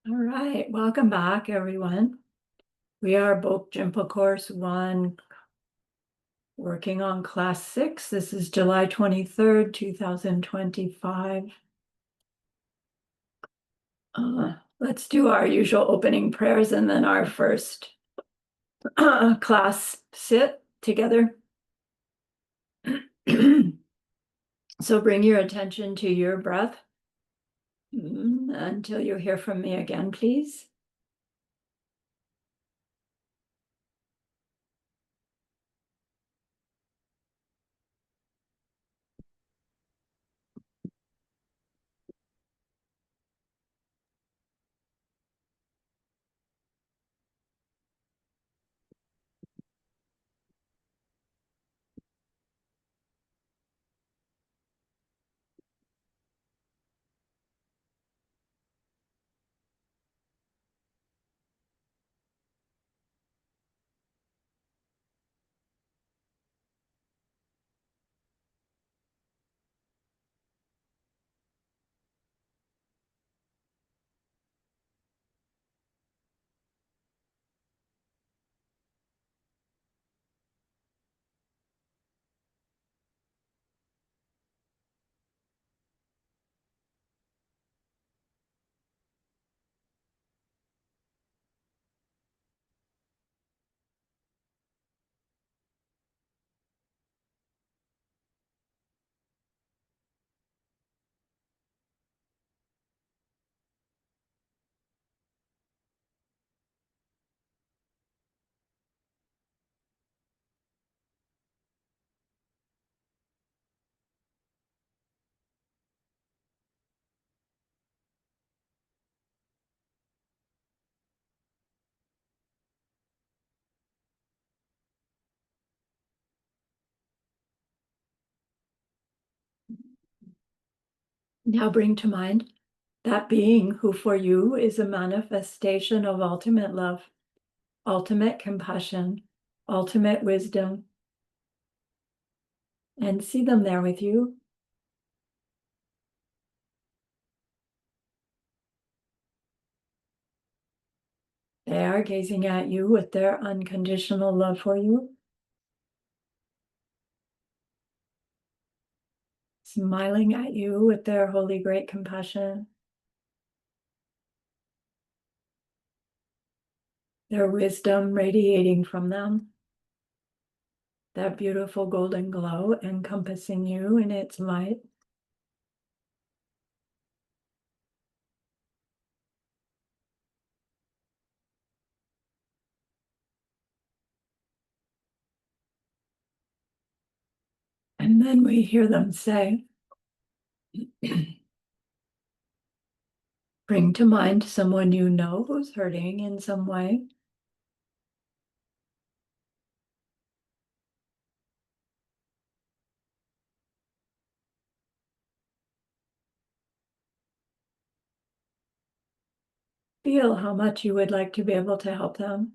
All right, welcome back, everyone. We are book Jinpa Course 1, working on Class 6. This is July 23rd, 2025. Let's do our usual opening prayers and then our first class sit together. So bring your attention to your breath until you hear from me again, please. Now bring to mind that being who for you is a manifestation of ultimate love, ultimate compassion, ultimate wisdom, and see them there with you. They are gazing at you with their unconditional love for you, smiling at you with their holy great compassion, their wisdom radiating from them, that beautiful golden glow encompassing you in its light. And then we hear them say, bring to mind someone you know who's hurting in some way. Feel how much you would like to be able to help them.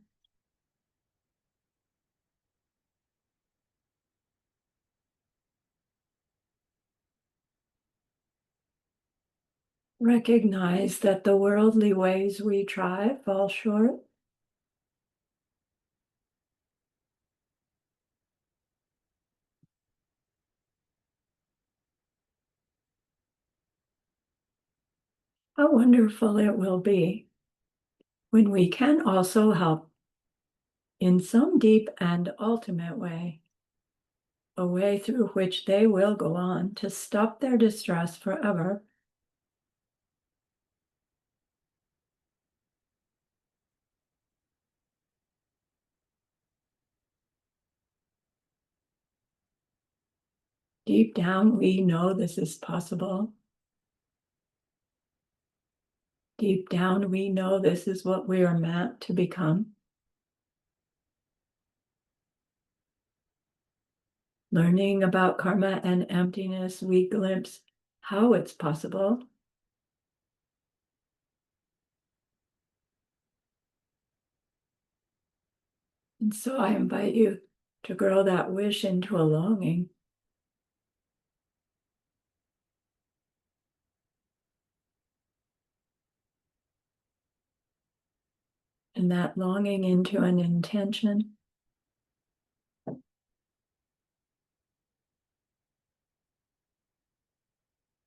Recognize that the worldly ways we try fall short. How wonderful it will be when we can also help in some deep and ultimate way, a way through which they will go on to stop their distress forever. Deep down, we know this is possible. Deep down, we know this is what we are meant to become. Learning about karma and emptiness, we glimpse how it's possible. And so I invite you to grow that wish into a longing. And that longing into an intention.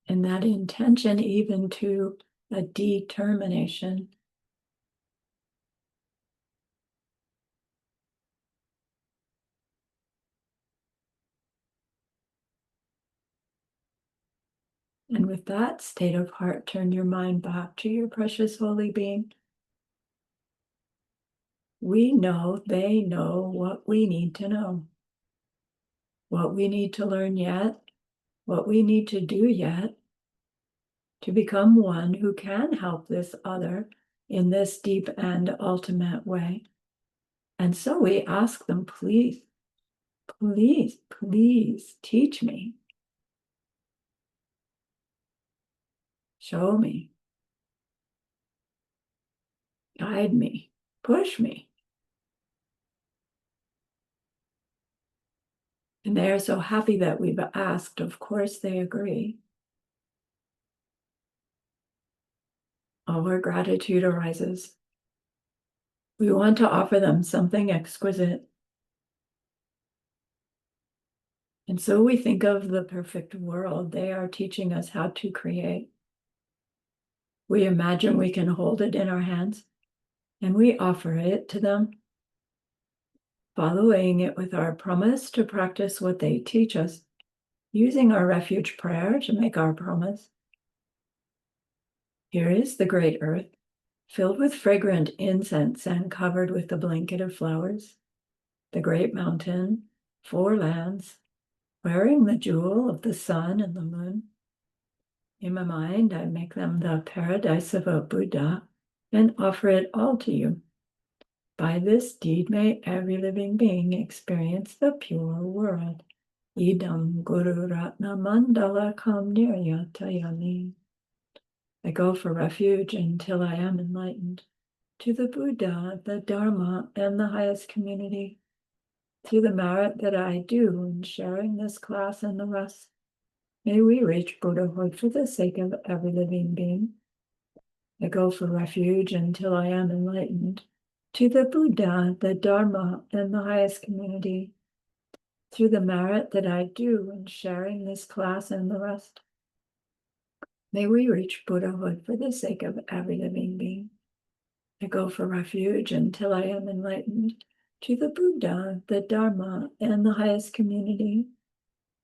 And that intention even to a determination. And with that state of heart, turn your mind back to your precious holy being. We know they know what we need to know, what we need to learn yet, what we need to do yet to become one who can help this other in this deep and ultimate way. And so we ask them, please, please, please teach me, show me, guide me, push me. And they are so happy that we've asked. Of course, they agree. Our gratitude arises. We want to offer them something exquisite. And so we think of the perfect world they are teaching us how to create. We imagine we can hold it in our hands, and we offer it to them, following it with our promise to practice what they teach us, using our refuge prayer to make our promise. Here is the great earth, filled with fragrant incense and covered with the blanket of flowers. The great mountain, 4 lands, wearing the jewel of the sun and the moon. In my mind, I make them the paradise of a Buddha and offer it all to you. By this deed, may every living being experience the pure world. Idam Guru Ratna Mandala Kam Niryatayami. I go for refuge until I am enlightened to the Buddha, the Dharma, and the highest community. Through the merit that I do in sharing this class and the rest, may we reach Buddhahood for the sake of every living being. I go for refuge until I am enlightened to the Buddha, the Dharma, and the highest community. Through the merit that I do in sharing this class and the rest, may we reach Buddhahood for the sake of every living being. I go for refuge until I am enlightened to the Buddha, the Dharma, and the highest community.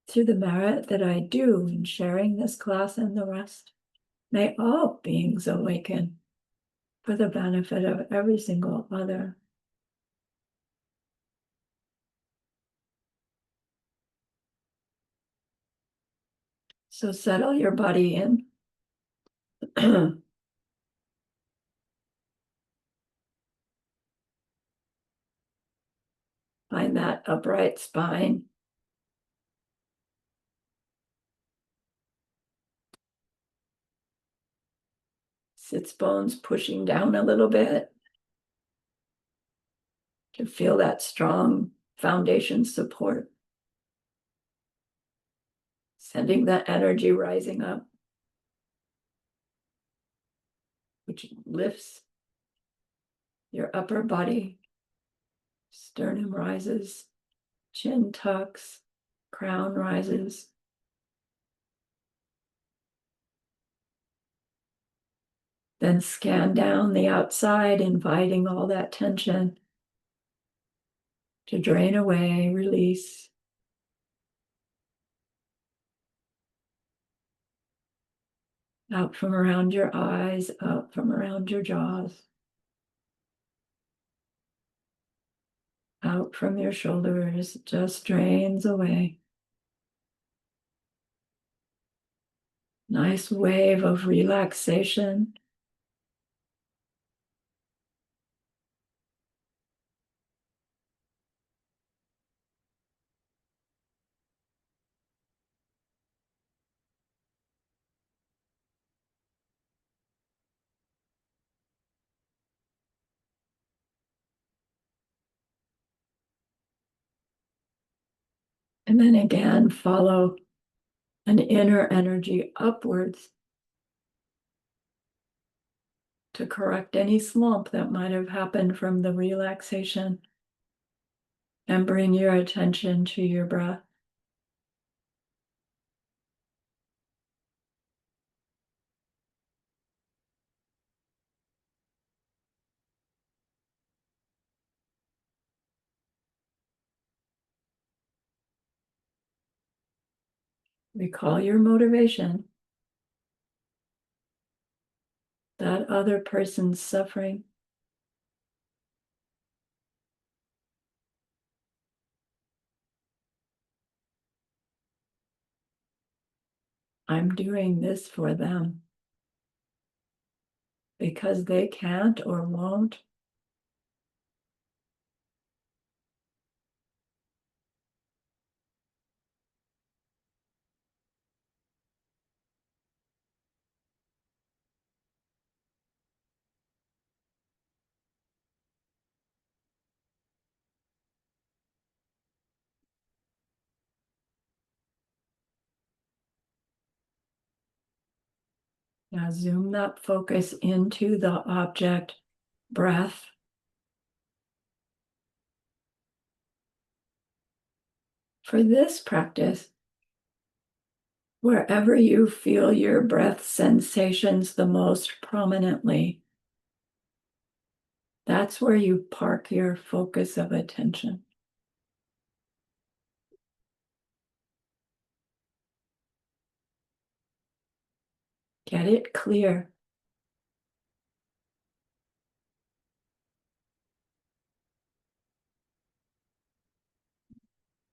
Through the merit that I do in sharing this class and the rest, may all beings awaken for the benefit of every single other. So settle your body in. Find that upright spine. Sits bones pushing down a little bit to feel that strong foundation support. Sending that energy rising up, which lifts your upper body. Sternum rises, chin tucks, crown rises. Then scan down the outside, inviting all that tension to drain away, release. Out from around your eyes, out from around your jaws, out from your shoulders, just drains away. Nice wave of relaxation. And then again, follow an inner energy upwards, to correct any slump that might have happened from the relaxation, and bring your attention to your breath. Recall your motivation, that other person's suffering. I'm doing this for them because they can't or won't. Now zoom that focus into the object, breath. For this practice, wherever you feel your breath sensations the most prominently, that's where you park your focus of attention. Get it clear.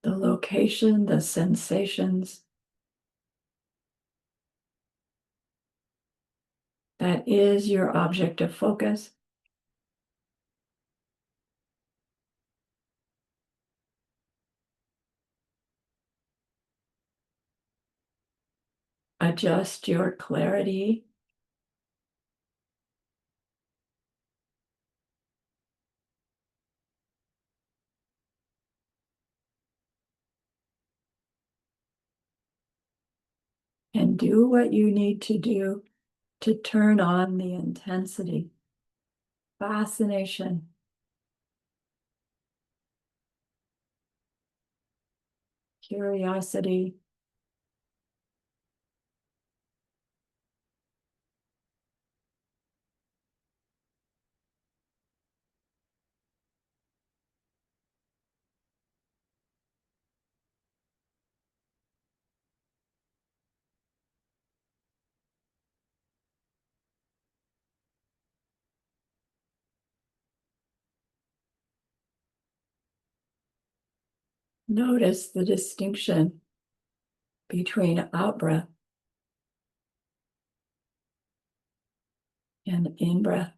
The location, the sensations. That is your object of focus. Adjust your clarity. And do what you need to do to turn on the intensity, fascination, curiosity. Notice the distinction between out breath and in breath.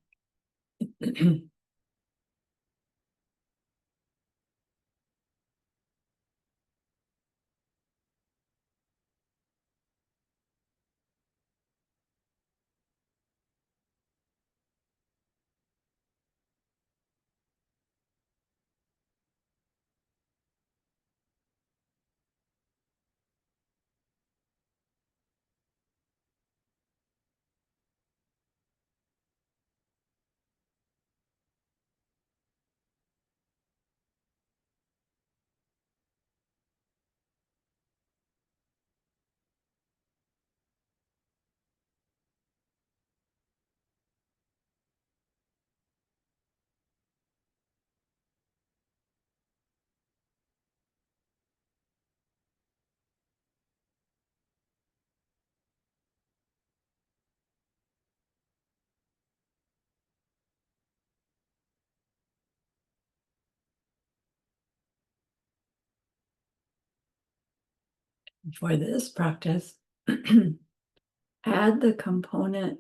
For this practice, add the component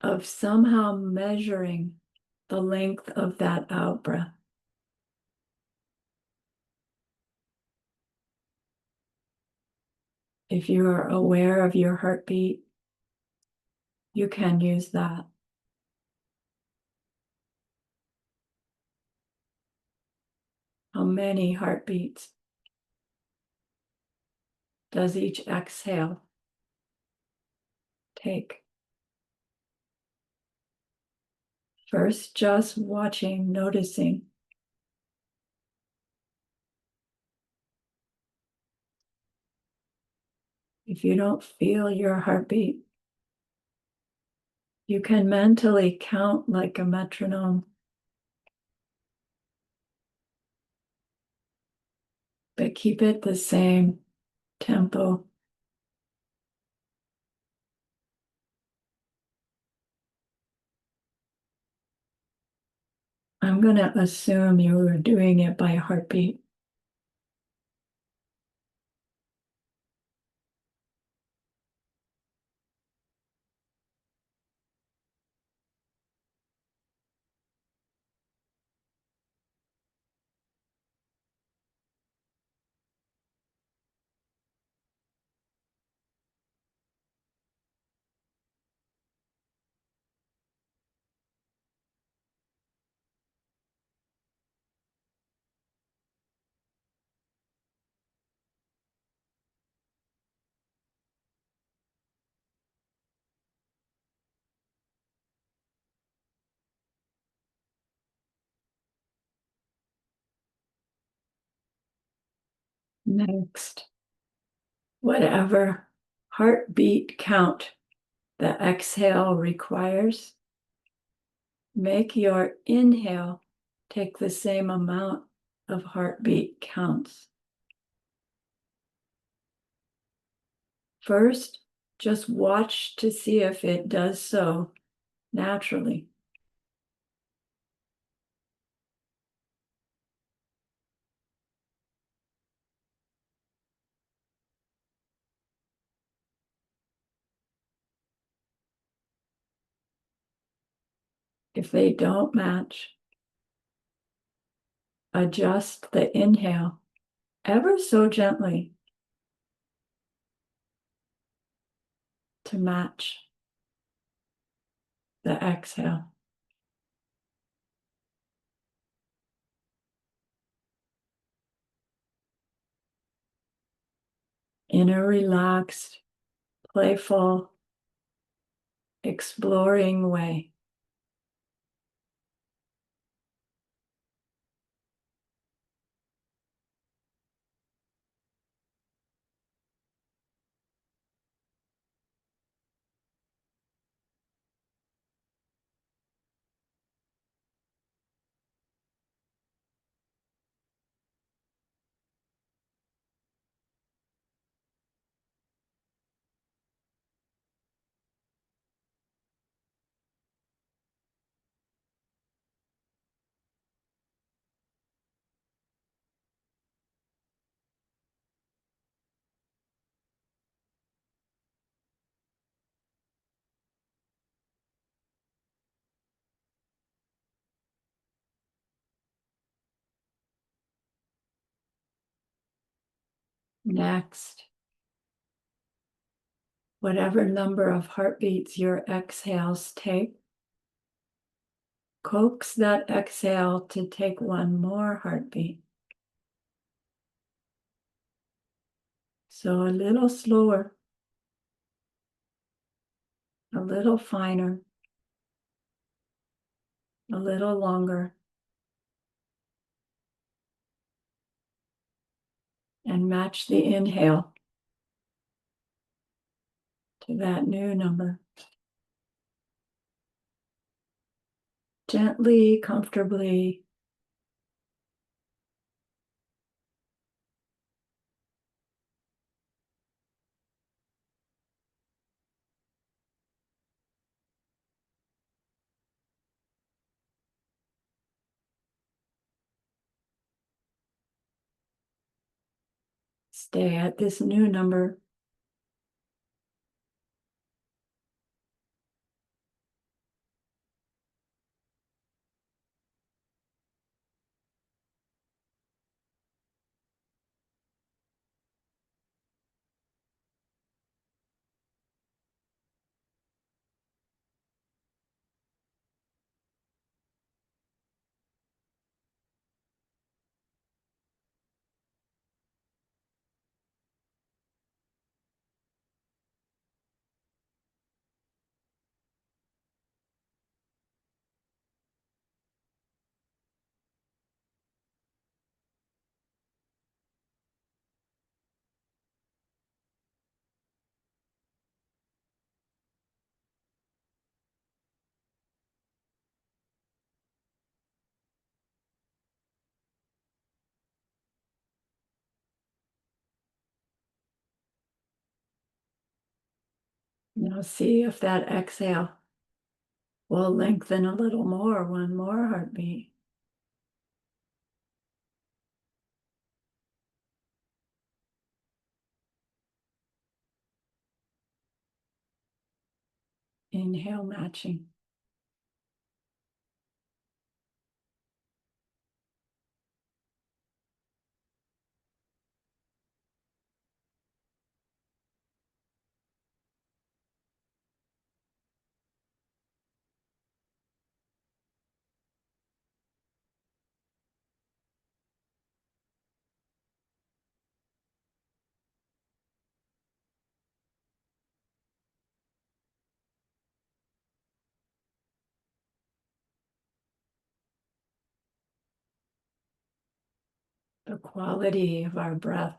of somehow measuring the length of that out breath. If you are aware of your heartbeat, you can use that. How many heartbeats does each exhale take? First, just watching, noticing. If you don't feel your heartbeat, you can mentally count like a metronome, but keep it the same tempo. I'm going to assume you were doing it by heartbeat. Next, whatever heartbeat count the exhale requires, make your inhale take the same amount of heartbeat counts. First, just watch to see if it does so naturally. If they don't match, adjust the inhale ever so gently to match the exhale. In a relaxed, playful, exploring way. Next, whatever number of heartbeats your exhales take, coax that exhale to take one more heartbeat. So a little slower, a little finer, a little longer, and match the inhale to that new number. Gently, comfortably. Stay at this new number. Now see if that exhale will lengthen a little more, one more heartbeat. Inhale matching. The quality of our breath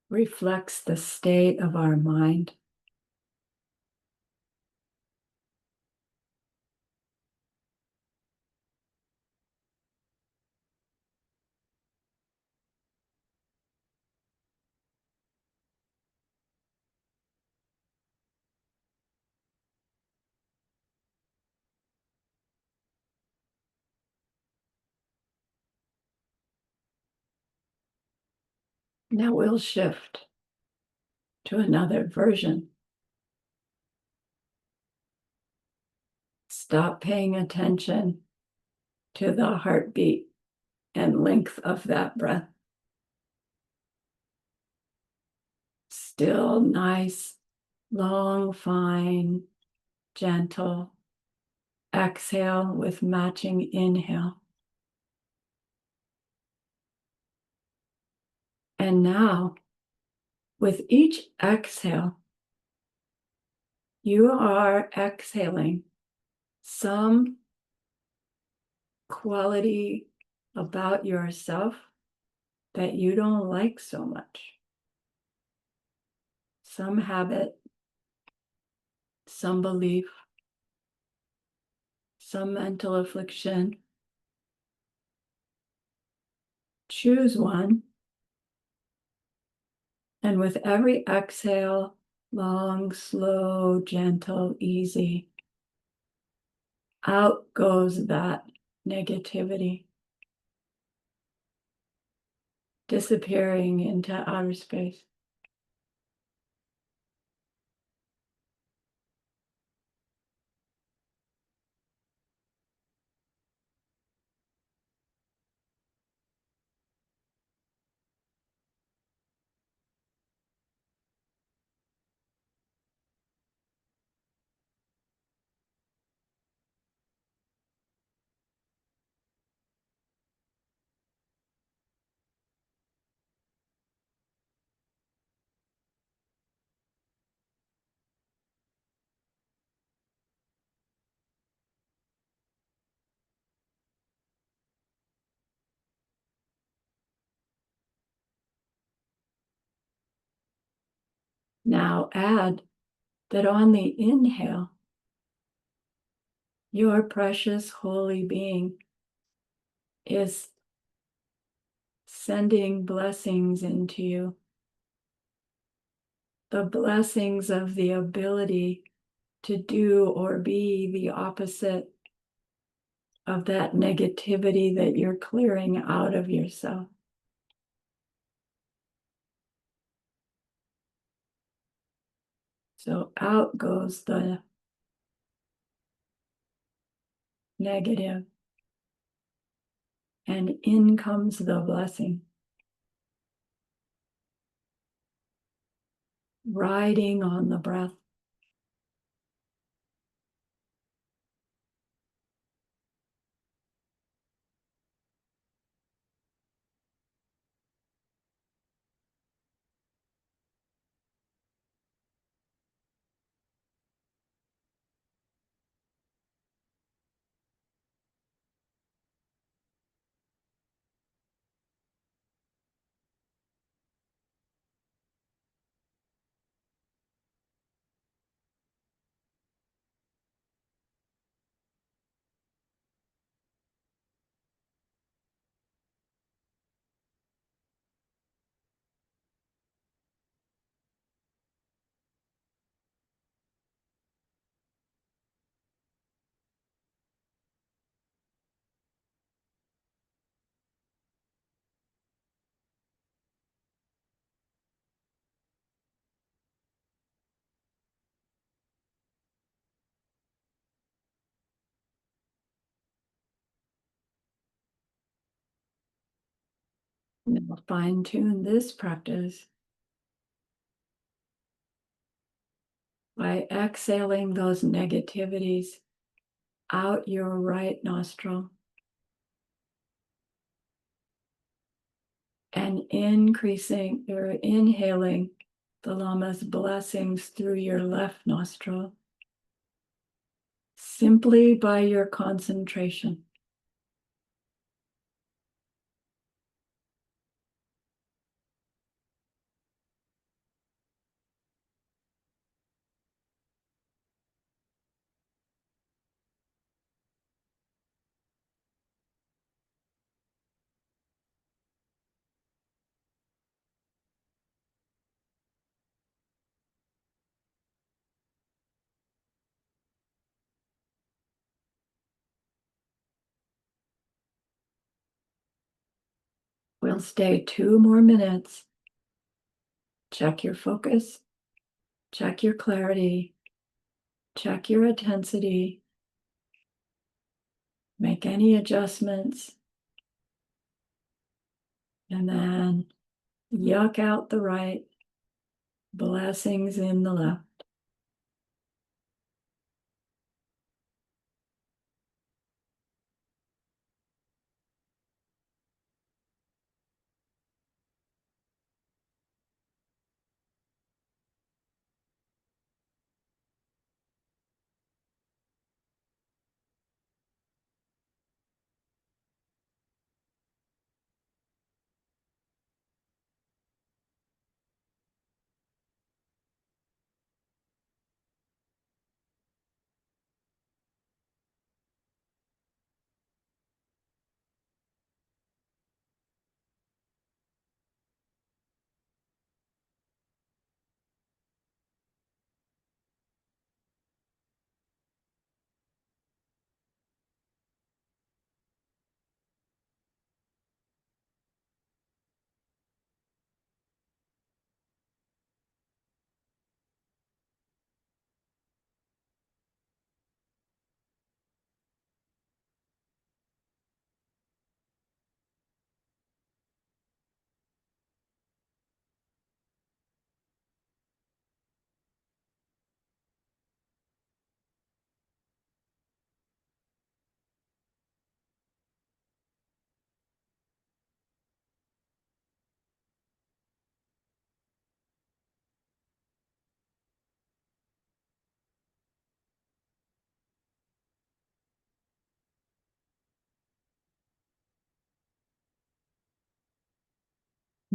reflects the state of our mind. Now we'll shift to another version. Stop paying attention to the heartbeat and length of that breath. Still nice, long, fine, gentle. Exhale with matching inhale. And now, with each exhale, you are exhaling some quality about yourself that you don't like so much. Some habit, some belief, some mental affliction. Choose one. And with every exhale, long, slow, gentle, easy, out goes that negativity, disappearing into outer space. Now add that on the inhale, your precious holy being is sending blessings into you. The blessings of the ability to do or be the opposite of that negativity that you're clearing out of yourself. So out goes the negative, and in comes the blessing. Riding on the breath. Now fine tune this practice by exhaling those negativities out your right nostril and increasing or inhaling the Lama's blessings through your left nostril simply by your concentration. We'll stay 2 more minutes. Check your focus, check your clarity, check your intensity, make any adjustments, and then yuck out the right, blessings in the left.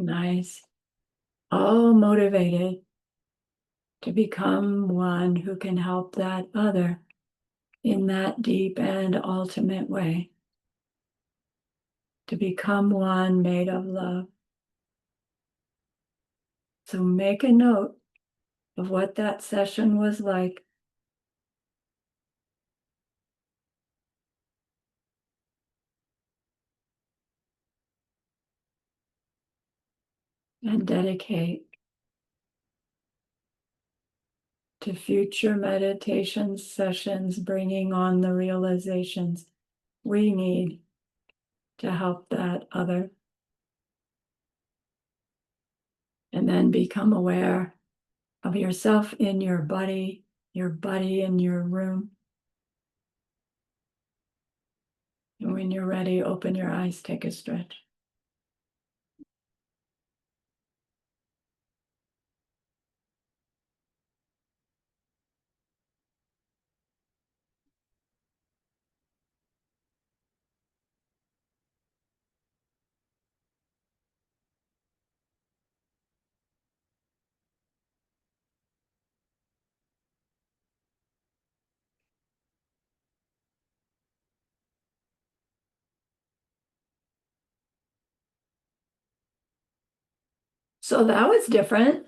Nice. All motivated to become one who can help that other in that deep and ultimate way. To become one made of love. So make a note of what that session was like. And dedicate to future meditation sessions, bringing on the realizations we need to help that other. And then become aware of yourself in your body in your room. And when you're ready, open your eyes, take a stretch. So that was different,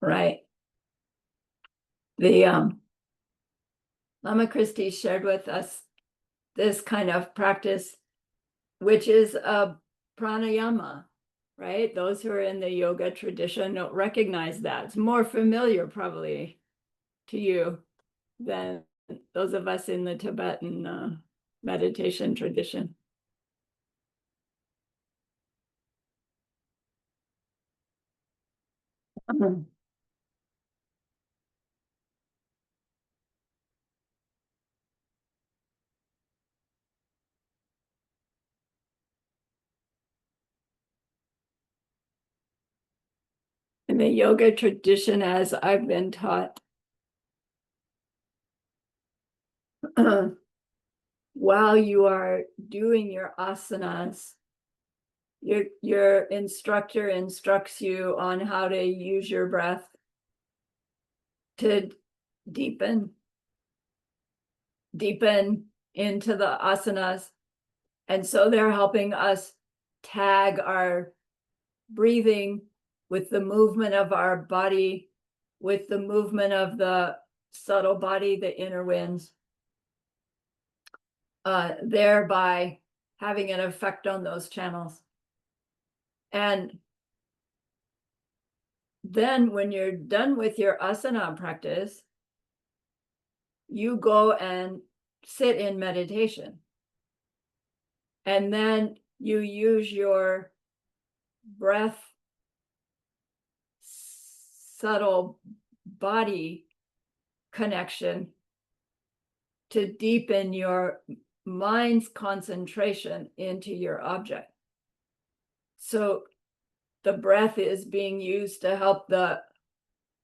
right? The Lama Christie shared with us this kind of practice, which is a pranayama, right? Those who are in the yoga tradition don't recognize that. It's more familiar probably to you than those of us in the Tibetan meditation tradition. And in the yoga tradition, as I've been taught, while you are doing your asanas, your instructor instructs you on how to use your breath to deepen into the asanas. And so they're helping us tag our breathing with the movement of our body, with the movement of the subtle body, the inner winds, thereby having an effect on those channels. And then when you're done with your asana practice, you go and sit in meditation. And then you use your breath, subtle body connection to deepen your mind's concentration into your object. So the breath is being used to help the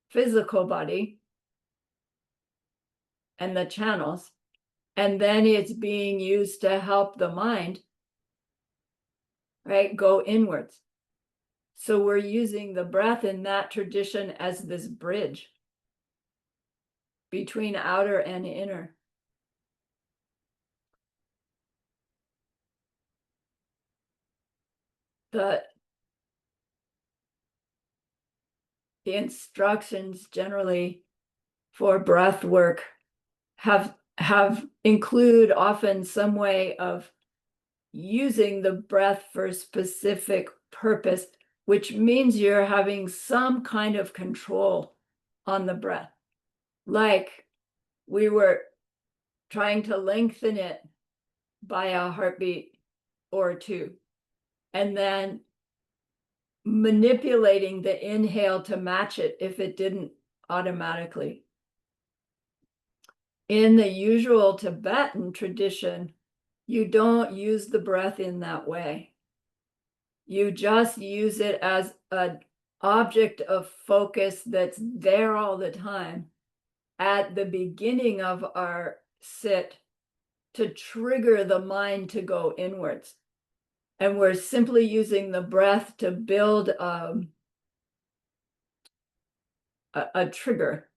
physical body and the channels, and then it's being used to help the mind, right, go inwards. So we're using the breath in that tradition as this bridge between outer and inner. The instructions generally for breath work have include often some way of using the breath for a specific purpose, which means you're having some kind of control on the breath. Like we were trying to lengthen it by a heartbeat or two, and then manipulating the inhale to match it if it didn't automatically. In the usual Tibetan tradition, you don't use the breath in that way. You just use it as an object of focus that's there all the time at the beginning of our sit to trigger the mind to go inwards. And we're simply using the breath to build a trigger.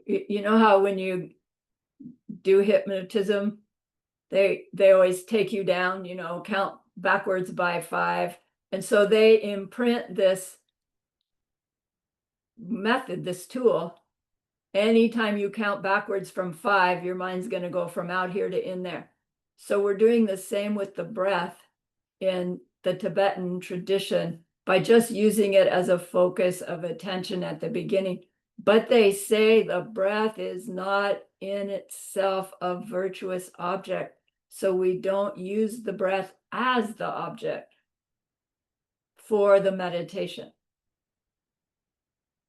You know how when you do hypnotism, they always take you down, count backwards by 5. And so they imprint this method, this tool. Anytime you count backwards from 5, your mind's going to go from out here to in there. So we're doing the same with the breath in the Tibetan tradition by just using it as a focus of attention at the beginning. But they say the breath is not in itself a virtuous object. So we don't use the breath as the object for the meditation.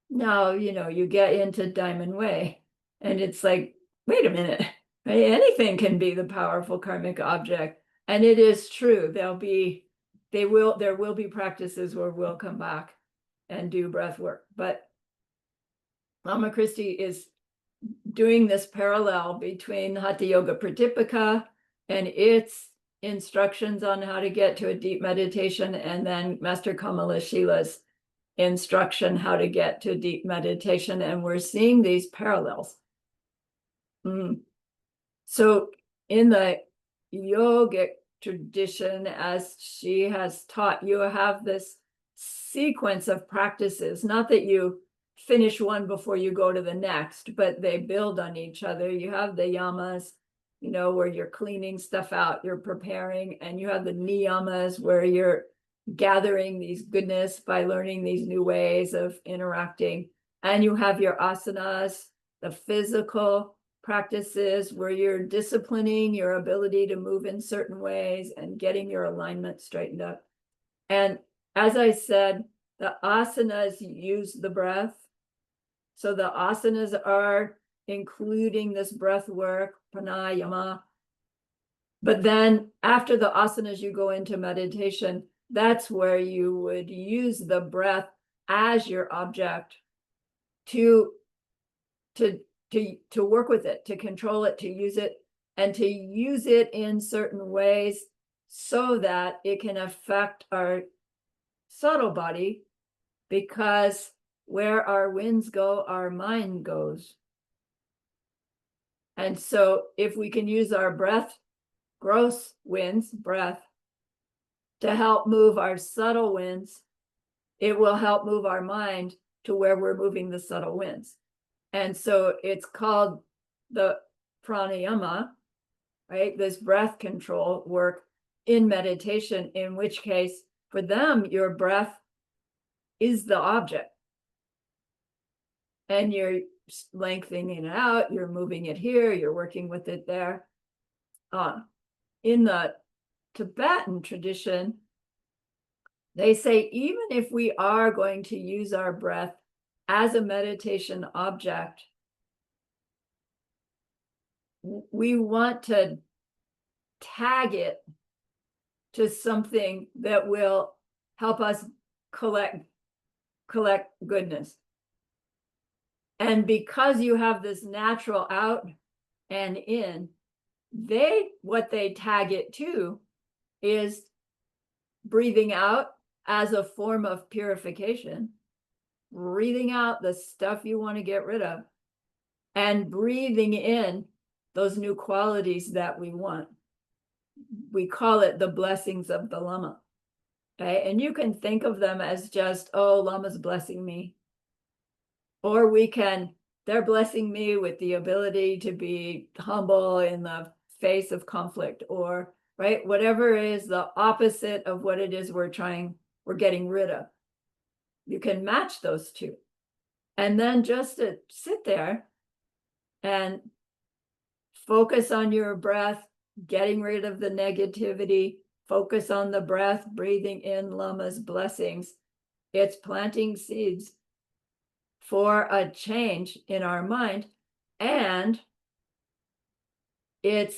Now, you get into Diamond Way and it's like, wait a minute, right? Anything can be the powerful karmic object. And it is true. There will be practices where we'll come back and do breath work. But Lama Christie is doing this parallel between Hatha Yoga Pratipika and its instructions on how to get to a deep meditation, and then Master Kamala Shila's instruction how to get to deep meditation. And we're seeing these parallels. So in the yogic tradition, as she has taught, you have this sequence of practices, not that you finish one before you go to the next, but they build on each other. You have the yamas, where you're cleaning stuff out, you're preparing, and you have the niyamas where you're gathering these goodness by learning these new ways of interacting. And you have your asanas, the physical practices where you're disciplining your ability to move in certain ways and getting your alignment straightened up. And as I said, The asanas use the breath. So the asanas are including this breath work, pranayama. But then after the asanas, you go into meditation. That's where you would use the breath as your object to work with it, to control it, to use it, and to use it in certain ways so that it can affect our subtle body, because where our winds go, our mind goes. And so if we can use our breath, gross winds, breath, to help move our subtle winds, it will help move our mind to where we're moving the subtle winds. And so it's called the pranayama, right? This breath control work in meditation, in which case for them, your breath is the object. And you're lengthening it out, you're moving it here, you're working with it there. In the Tibetan tradition, they say even if we are going to use our breath as a meditation object, we want to tag it to something that will help us collect goodness. And because you have this natural out and in, what they tag it to is breathing out as a form of purification, breathing out the stuff you want to get rid of, and breathing in those new qualities that we want. We call it the blessings of the Lama. Okay, and you can think of them as just, oh, Lama's blessing me. Or they're blessing me with the ability to be humble in the face of conflict, or right, whatever is the opposite of what it is we're getting rid of. You can match those two. And then just to sit there and focus on your breath, getting rid of the negativity, focus on the breath, breathing in Lama's blessings. It's planting seeds for a change in our mind, and it's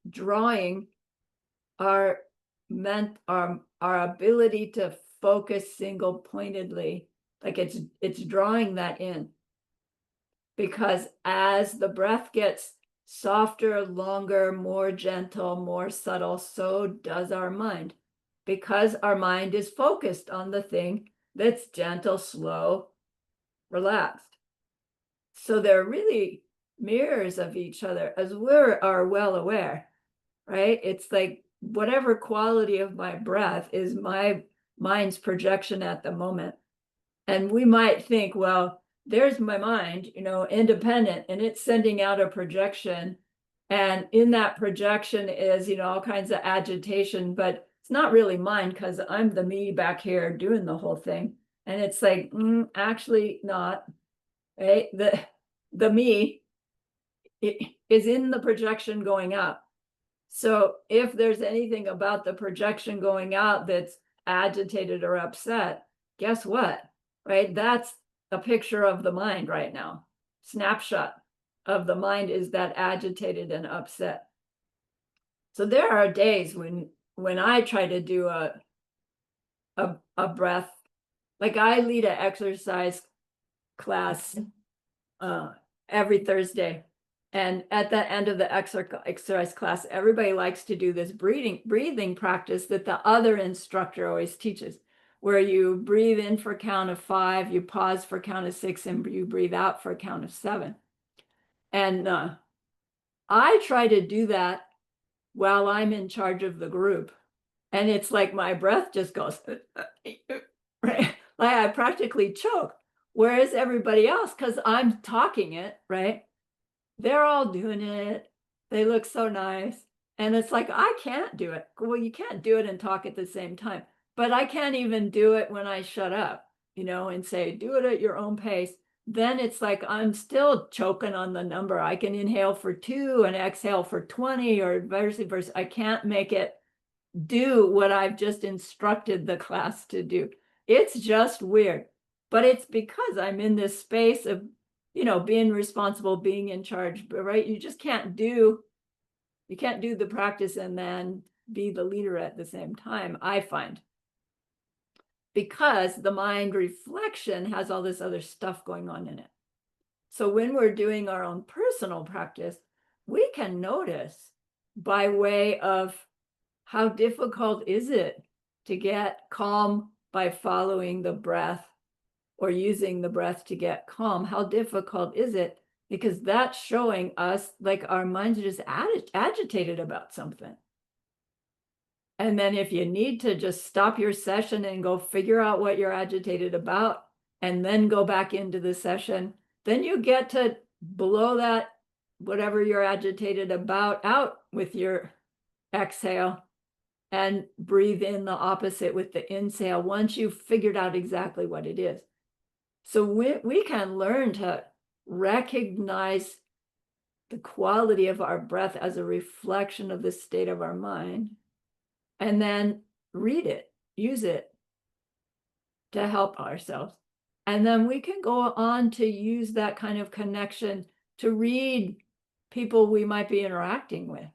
drawing our ability to focus single pointedly, like it's drawing that in. Because as the breath gets softer, longer, more gentle, more subtle, so does our mind, because our mind is focused on the thing that's gentle, slow, relaxed. So they're really mirrors of each other, as we are well aware, right? It's like whatever quality of my breath is my mind's projection at the moment. And we might think, well, there's my mind, independent, and it's sending out a projection. And in that projection is, all kinds of agitation, but it's not really mine, because I'm the me back here doing the whole thing. And it's like, actually not, right? The me is in the projection going up. So if there's anything about the projection going out that's agitated or upset, guess what? Right? That's a picture of the mind right now. Snapshot of the mind is that agitated and upset. So there are days when I try to do a breath, like I lead an exercise class every Thursday. And at the end of the exercise class, everybody likes to do this breathing practice that the other instructor always teaches, where you breathe in for a count of 5, you pause for a count of 6, and you breathe out for a count of 7. And I try to do that while I'm in charge of the group. And it's like my breath just goes, right? Like I practically choke. Whereas everybody else, because I'm talking it, right? They're all doing it. They look so nice. And it's like, I can't do it. Well, you can't do it and talk at the same time. But I can't even do it when I shut up, and say, do it at your own pace. Then it's like, I'm still choking on the number. I can inhale for 2 and exhale for 20, or vice versa. I can't make it do what I've just instructed the class to do. It's just weird, but it's because I'm in this space of, being responsible, being in charge, right? You just can't do the practice and then be the leader at the same time, I find, because the mind reflection has all this other stuff going on in it. So when we're doing our own personal practice, we can notice by way of how difficult is it to get calm by following the breath or using the breath to get calm? How difficult is it? Because that's showing us like our minds are just agitated about something. And then if you need to just stop your session and go figure out what you're agitated about and then go back into the session, then you get to blow that whatever you're agitated about out with your exhale and breathe in the opposite with the inhale once you've figured out exactly what it is. So we can learn to recognize the quality of our breath as a reflection of the state of our mind, and then read it, use it to help ourselves. And then we can go on to use that kind of connection to read people we might be interacting with.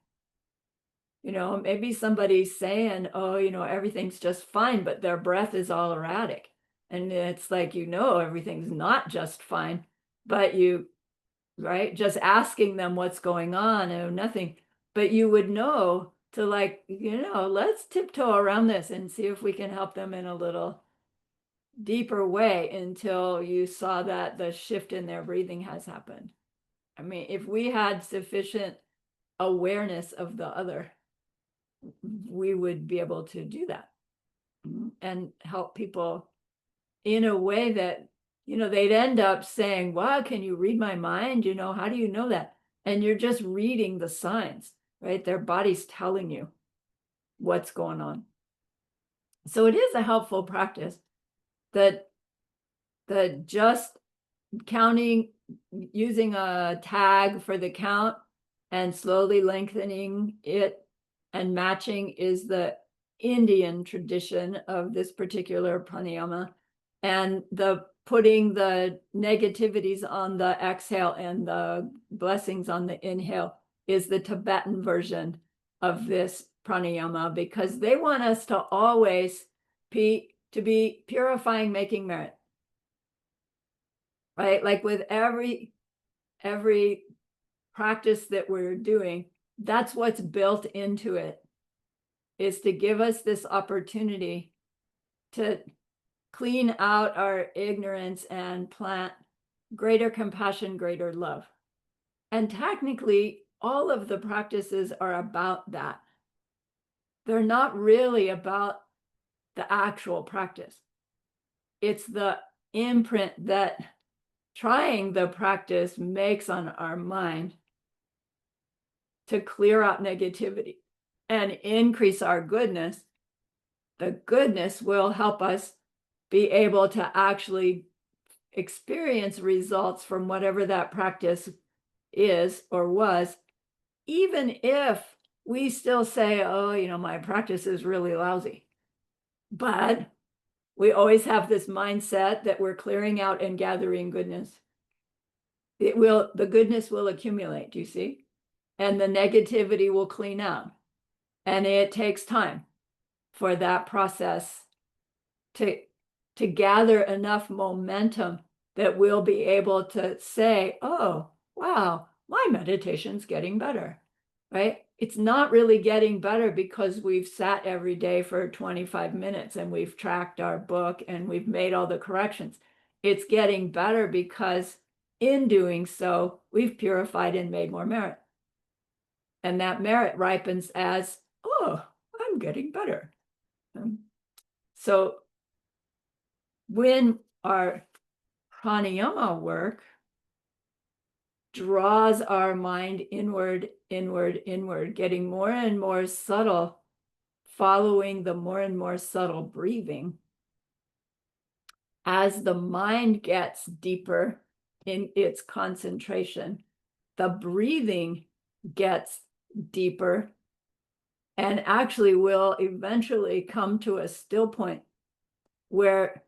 Maybe somebody's saying, oh, everything's just fine, but their breath is all erratic. And it's like, everything's not just fine, but right, just asking them what's going on and nothing, but you would know to let's tiptoe around this and see if we can help them in a little deeper way until you saw that the shift in their breathing has happened. I mean, if we had sufficient awareness of the other, we would be able to do that and help people in a way that, they'd end up saying, wow, can you read my mind? How do you know that? And you're just reading the signs, right? Their body's telling you what's going on. So it is a helpful practice that just counting, using a tag for the count and slowly lengthening it and matching is the Indian tradition of this particular pranayama, and the putting the negativities on the exhale and the blessings on the inhale is the Tibetan version of this pranayama, because they want us to always be purifying, making merit, right? Like with every practice that we're doing, that's what's built into it, is to give us this opportunity to clean out our ignorance and plant greater compassion, greater love. And technically, all of the practices are about that. They're not really about the actual practice. It's the imprint that trying the practice makes on our mind to clear out negativity and increase our goodness. The goodness will help us be able to actually experience results from whatever that practice is or was, even if we still say, oh, my practice is really lousy. But we always have this mindset that we're clearing out and gathering goodness. The goodness will accumulate, do you see? And the negativity will clean out. And it takes time for that process to gather enough momentum that we'll be able to say, oh, wow, my meditation's getting better, right? It's not really getting better because we've sat every day for 25 minutes and we've tracked our book and we've made all the corrections. It's getting better because in doing so, we've purified and made more merit. And that merit ripens as, oh, I'm getting better. So when our pranayama work draws our mind inward, inward, inward, getting more and more subtle, following the more and more subtle breathing, as the mind gets deeper in its concentration, the breathing gets deeper and actually will eventually come to a still point where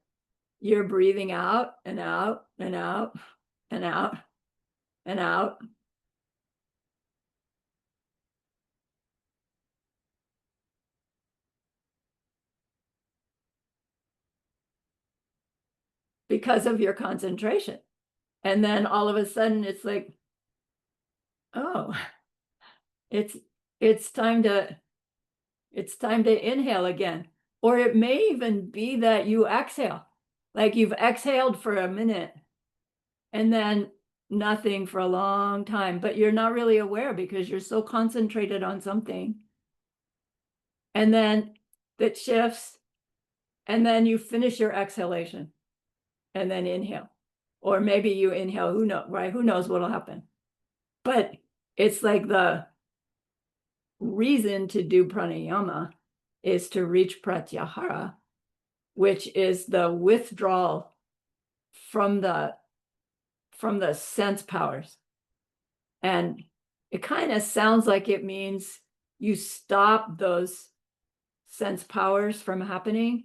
you're breathing out and out and out and out and out. Because of your concentration. And then all of a sudden it's like, oh, it's it's time to inhale again. Or it may even be that you exhale, like you've exhaled for a minute and then nothing for a long time, but you're not really aware because you're so concentrated on something. And then that shifts, and then you finish your exhalation and then inhale. Or maybe you inhale, who knows, right? Who knows what'll happen? But it's like the reason to do pranayama is to reach pratyahara, which is the withdrawal from the sense powers. And it kind of sounds like it means you stop those sense powers from happening,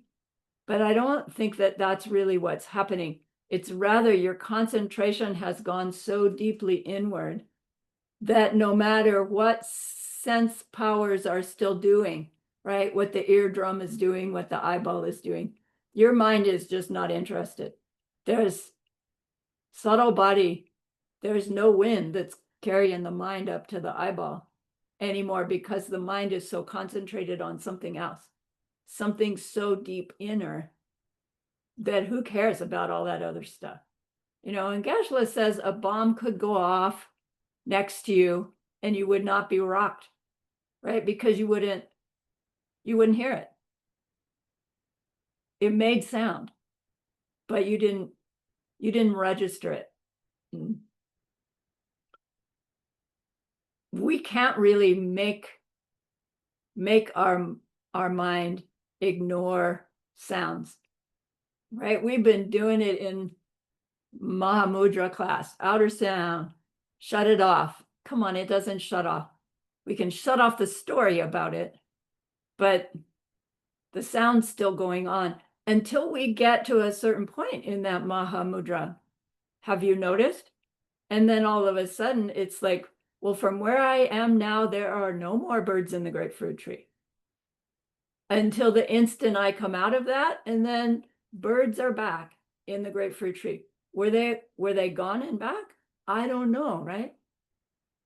but I don't think that that's really what's happening. It's rather your concentration has gone so deeply inward that no matter what sense powers are still doing, right? What the eardrum is doing, what the eyeball is doing, your mind is just not interested. There's subtle body, there's no wind that's carrying the mind up to the eyeball anymore because the mind is so concentrated on something else, something so deep inner that who cares about all that other stuff? And Geshe-la says a bomb could go off next to you and you would not be rocked, right? Because you wouldn't hear it. It made sound, but you didn't register it. We can't really make our mind ignore sounds, right? We've been doing it in Mahamudra class, outer sound, shut it off. Come on, it doesn't shut off. We can shut off the story about it, but the sound's still going on until we get to a certain point in that Mahamudra. Have you noticed? And then all of a sudden it's like, well, from where I am now, there are no more birds in the grapefruit tree. Until the instant I come out of that, and then birds are back in the grapefruit tree. Were they gone and back? I don't know, right?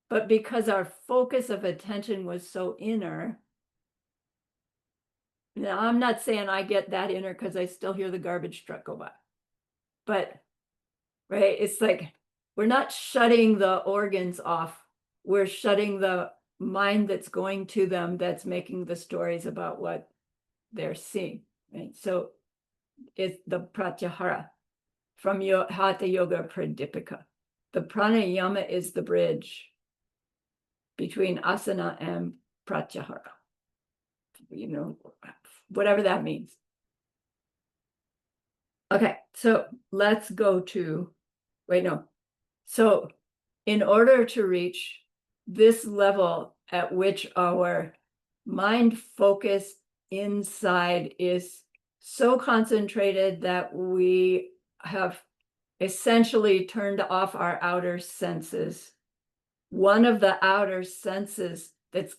But because our focus of attention was so inner, now I'm not saying I get that inner because I still hear the garbage truck go by. But, right, it's like we're not shutting the organs off. We're shutting the mind that's going to them, that's making the stories about what they're seeing, right? So it's the pratyahara from Hatha Yoga Pradipika. The pranayama is the bridge between asana and pratyahara, whatever that means. Okay, so let's go to, So in order to reach this level at which our mind focus inside is so concentrated that we have essentially turned off our outer senses. One of the outer senses that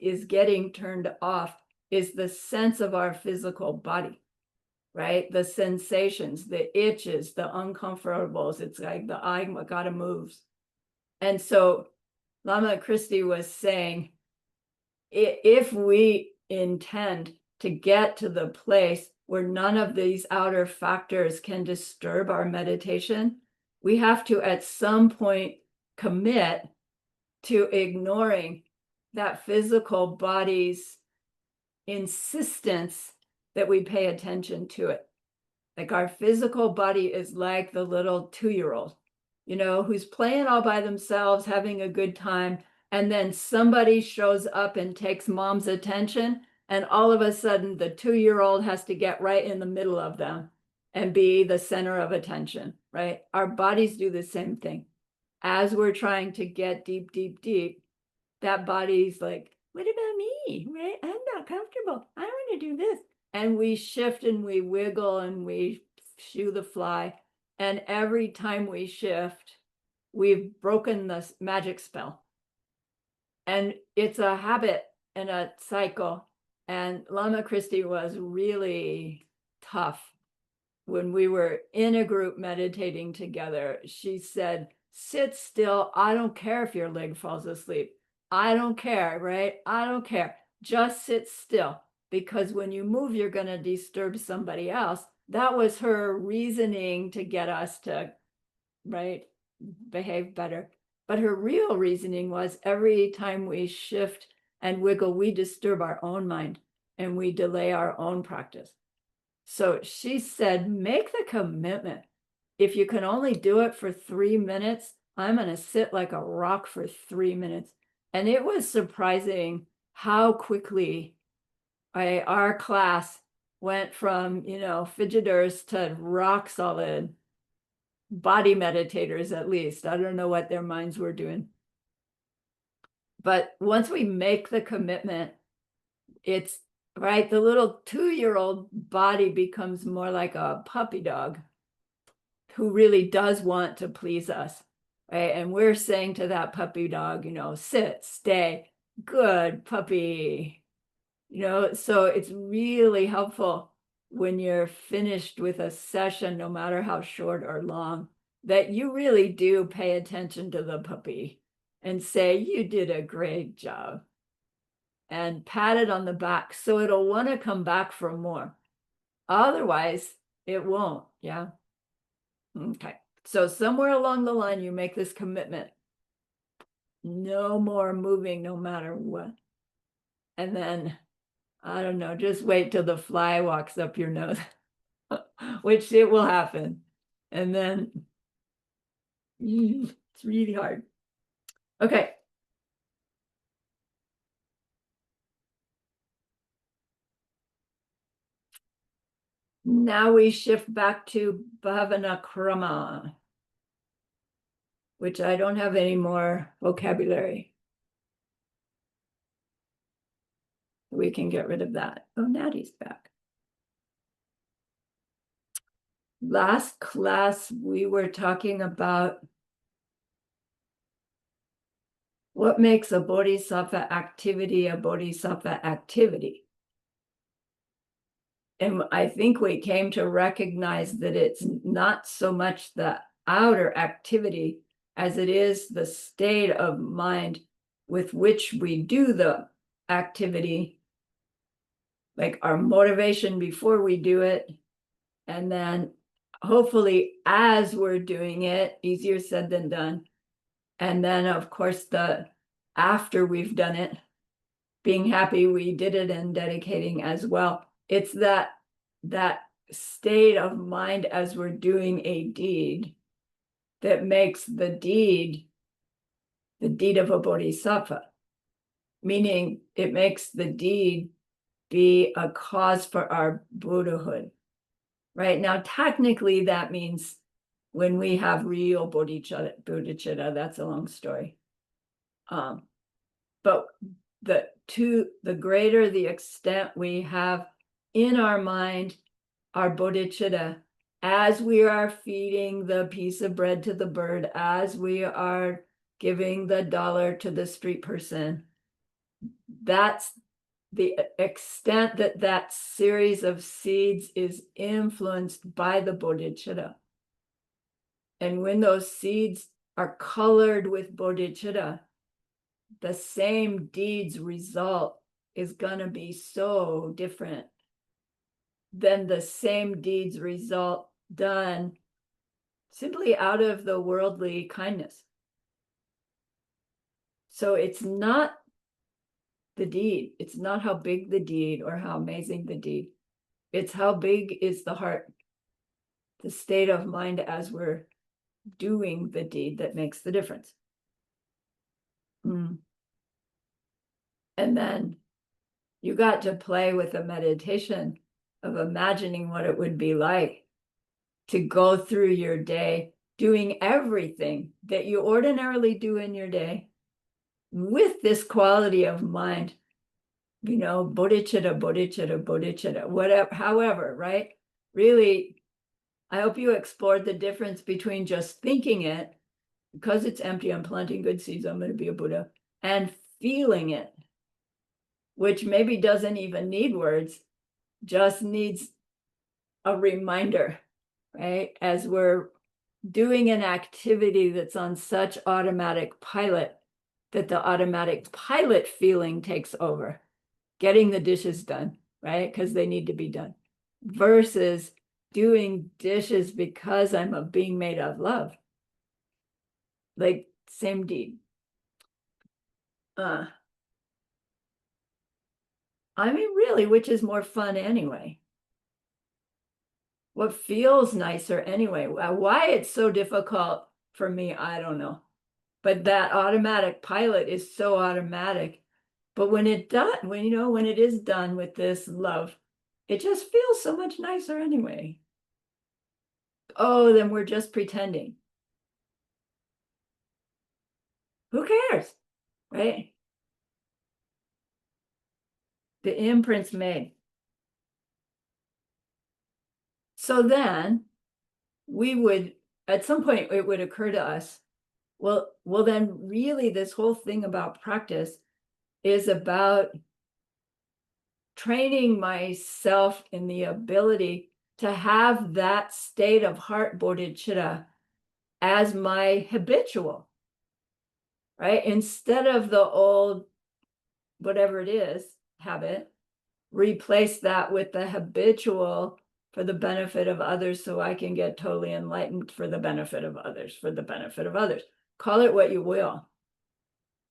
is getting turned off is the sense of our physical body, right? The sensations, the itches, the uncomfortables. It's like the eye gotta moves. And so Lama Christie was saying, if we intend to get to the place where none of these outer factors can disturb our meditation, we have to at some point commit to ignoring that physical body's insistence that we pay attention to it. Like our physical body is like the little 2-year-old, who's playing all by themselves, having a good time. And then somebody shows up and takes mom's attention. And all of a sudden, the 2-year-old has to get right in the middle of them and be the center of attention, right? Our bodies do the same thing. As we're trying to get deep, deep, deep, that body's like, what about me, right? I'm not comfortable. I want to do this. And we shift and we wiggle and we shoo the fly. And every time we shift, we've broken the magic spell. And it's a habit and a cycle. And Lama Christie was really tough when we were in a group meditating together. She said, sit still. I don't care if your leg falls asleep. I don't care, right? I don't care. Just sit still, because when you move, you're going to disturb somebody else. That was her reasoning to get us to, right, behave better. But her real reasoning was every time we shift and wiggle, we disturb our own mind and we delay our own practice. So she said, make the commitment. If you can only do it for 3 minutes, I'm going to sit like a rock for 3 minutes. And it was surprising how quickly our class went from, fidgeters to rock solid body meditators, at least. I don't know what their minds were doing. But once we make the commitment, it's right, the little 2-year-old body becomes more like a puppy dog who really does want to please us, right? And we're saying to that puppy dog, sit, stay, good puppy, so it's really helpful when you're finished with a session, no matter how short or long, that you really do pay attention to the puppy and say, you did a great job, and pat it on the back so it'll want to come back for more. Otherwise, it won't. Yeah. Okay. So somewhere along the line, you make this commitment. No more moving, no matter what. And then, I don't know, just wait till the fly walks up your nose, which it will happen. And then it's really hard. Okay. Now we shift back to Bhavana Krama, which I don't have any more vocabulary. We can get rid of that. Oh, Natty's back. Last class, we were talking about what makes a bodhisattva activity a bodhisattva activity. And I think we came to recognize that it's not so much the outer activity as it is the state of mind with which we do the activity, like our motivation before we do it, and then hopefully as we're doing it, easier said than done. And then, of course, after we've done it, being happy we did it and dedicating as well. It's that state of mind as we're doing a deed that makes the deed of a bodhisattva, meaning it makes the deed be a cause for our Buddhahood. Right now, technically, that means when we have real bodhicitta, that's a long story. But the greater the extent we have in our mind, our bodhicitta, as we are feeding the piece of bread to the bird, as we are giving the dollar to the street person, that's the extent that series of seeds is influenced by the bodhicitta. And when those seeds are colored with bodhicitta, the same deed's result is going to be so different than the same deed's result done simply out of the worldly kindness. So it's not the deed. It's not how big the deed or how amazing the deed. It's how big is the heart, the state of mind as we're doing the deed that makes the difference. And then you got to play with a meditation of imagining what it would be like to go through your day doing everything that you ordinarily do in your day with this quality of mind bodhicitta, bodhicitta, bodhicitta, whatever, however, right? Really, I hope you explored the difference between just thinking it, because it's empty, I'm planting good seeds, I'm going to be a Buddha, and feeling it, which maybe doesn't even need words, just needs a reminder, right? As we're doing an activity that's on such automatic pilot that the automatic pilot feeling takes over, getting the dishes done, right? Because they need to be done, versus doing dishes because I'm a being made of love. Like, same deed. I mean, really, which is more fun anyway? What feels nicer anyway? Why it's so difficult for me, I don't know. But that automatic pilot is so automatic. But when it is done with this love, it just feels so much nicer anyway. Oh, then we're just pretending. Who cares? Right? The imprint's made. So then we would, at some point, it would occur to us, well, then really this whole thing about practice is about training myself in the ability to have that state of heart bodhicitta as my habitual, right? Instead of the old, whatever it is, habit, replace that with the habitual for the benefit of others, so I can get totally enlightened for the benefit of others, for the benefit of others. Call it what you will.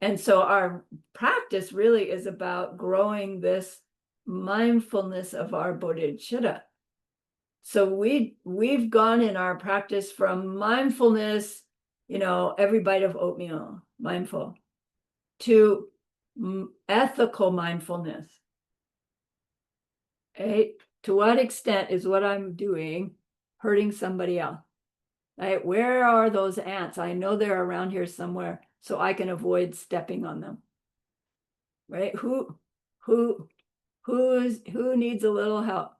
And so our practice really is about growing this mindfulness of our bodhicitta. So we've gone in our practice from mindfulness, every bite of oatmeal, mindful, to ethical mindfulness. Right? To what extent is what I'm doing hurting somebody else? Right? Where are those ants? I know they're around here somewhere, so I can avoid stepping on them. Right? Who needs a little help?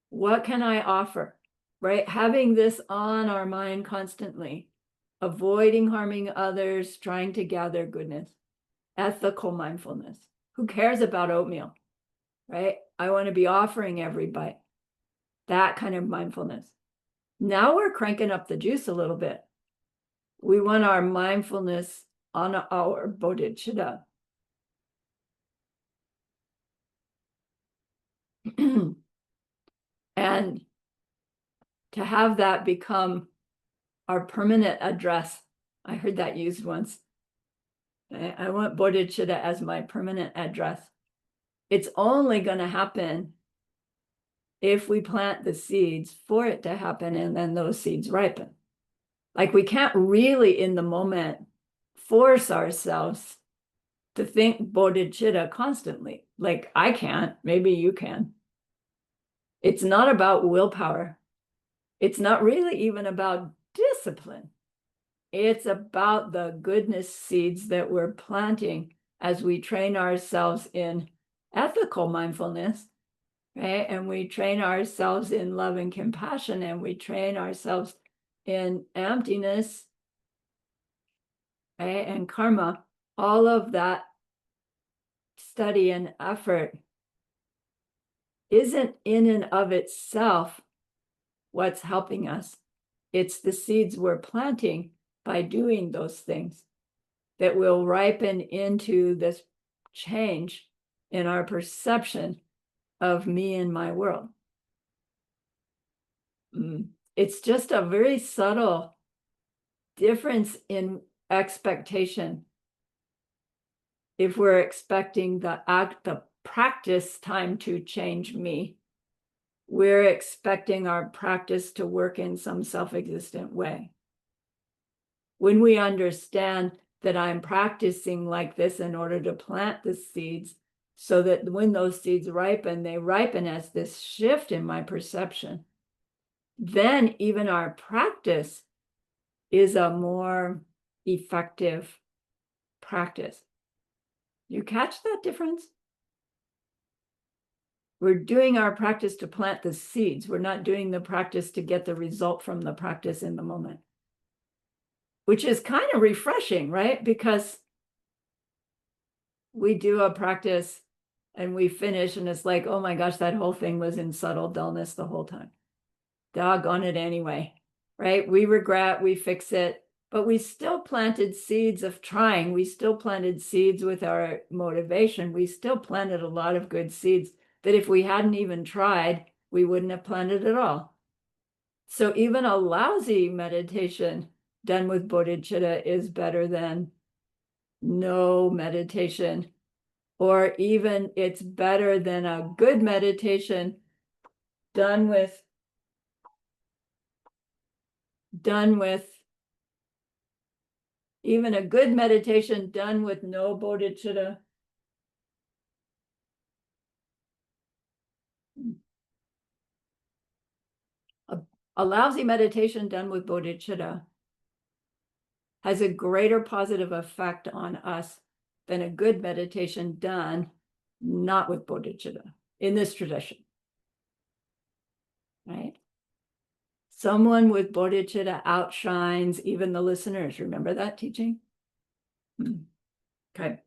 What can I offer? Right? Having this on our mind constantly, avoiding harming others, trying to gather goodness, ethical mindfulness. Who cares about oatmeal? Right? I want to be offering every bite. That kind of mindfulness. Now we're cranking up the juice a little bit. We want our mindfulness on our bodhicitta. And to have that become our permanent address. I heard that used once. I want bodhicitta as my permanent address. It's only going to happen if we plant the seeds for it to happen, and then those seeds ripen. Like, we can't really in the moment force ourselves to think bodhicitta constantly. Like, I can't, maybe you can. It's not about willpower. It's not really even about discipline. It's about the goodness seeds that we're planting as we train ourselves in ethical mindfulness, right? And we train ourselves in love and compassion, and we train ourselves in emptiness, right? And karma. All of that study and effort isn't in and of itself what's helping us. It's the seeds we're planting by doing those things that will ripen into this change in our perception of me and my world. It's just a very subtle difference in expectation. If we're expecting the practice time to change me, we're expecting our practice to work in some self-existent way. When we understand that I'm practicing like this in order to plant the seeds, so that when those seeds ripen, they ripen as this shift in my perception, then even our practice is a more effective practice. You catch that difference? We're doing our practice to plant the seeds. We're not doing the practice to get the result from the practice in the moment, which is kind of refreshing, right? Because we do a practice and we finish and it's like, oh my gosh, that whole thing was in subtle dullness the whole time. Doggone it anyway, right? We regret, we fix it, but we still planted seeds of trying. We still planted seeds with our motivation. We still planted a lot of good seeds that if we hadn't even tried, we wouldn't have planted at all. So even a lousy meditation done with bodhicitta is better than no meditation, or even it's better than a good meditation done with even a good meditation done with no bodhicitta. A lousy meditation done with bodhicitta has a greater positive effect on us than a good meditation done not with bodhicitta in this tradition, right? Someone with bodhicitta outshines even the listeners. Remember that teaching? Okay.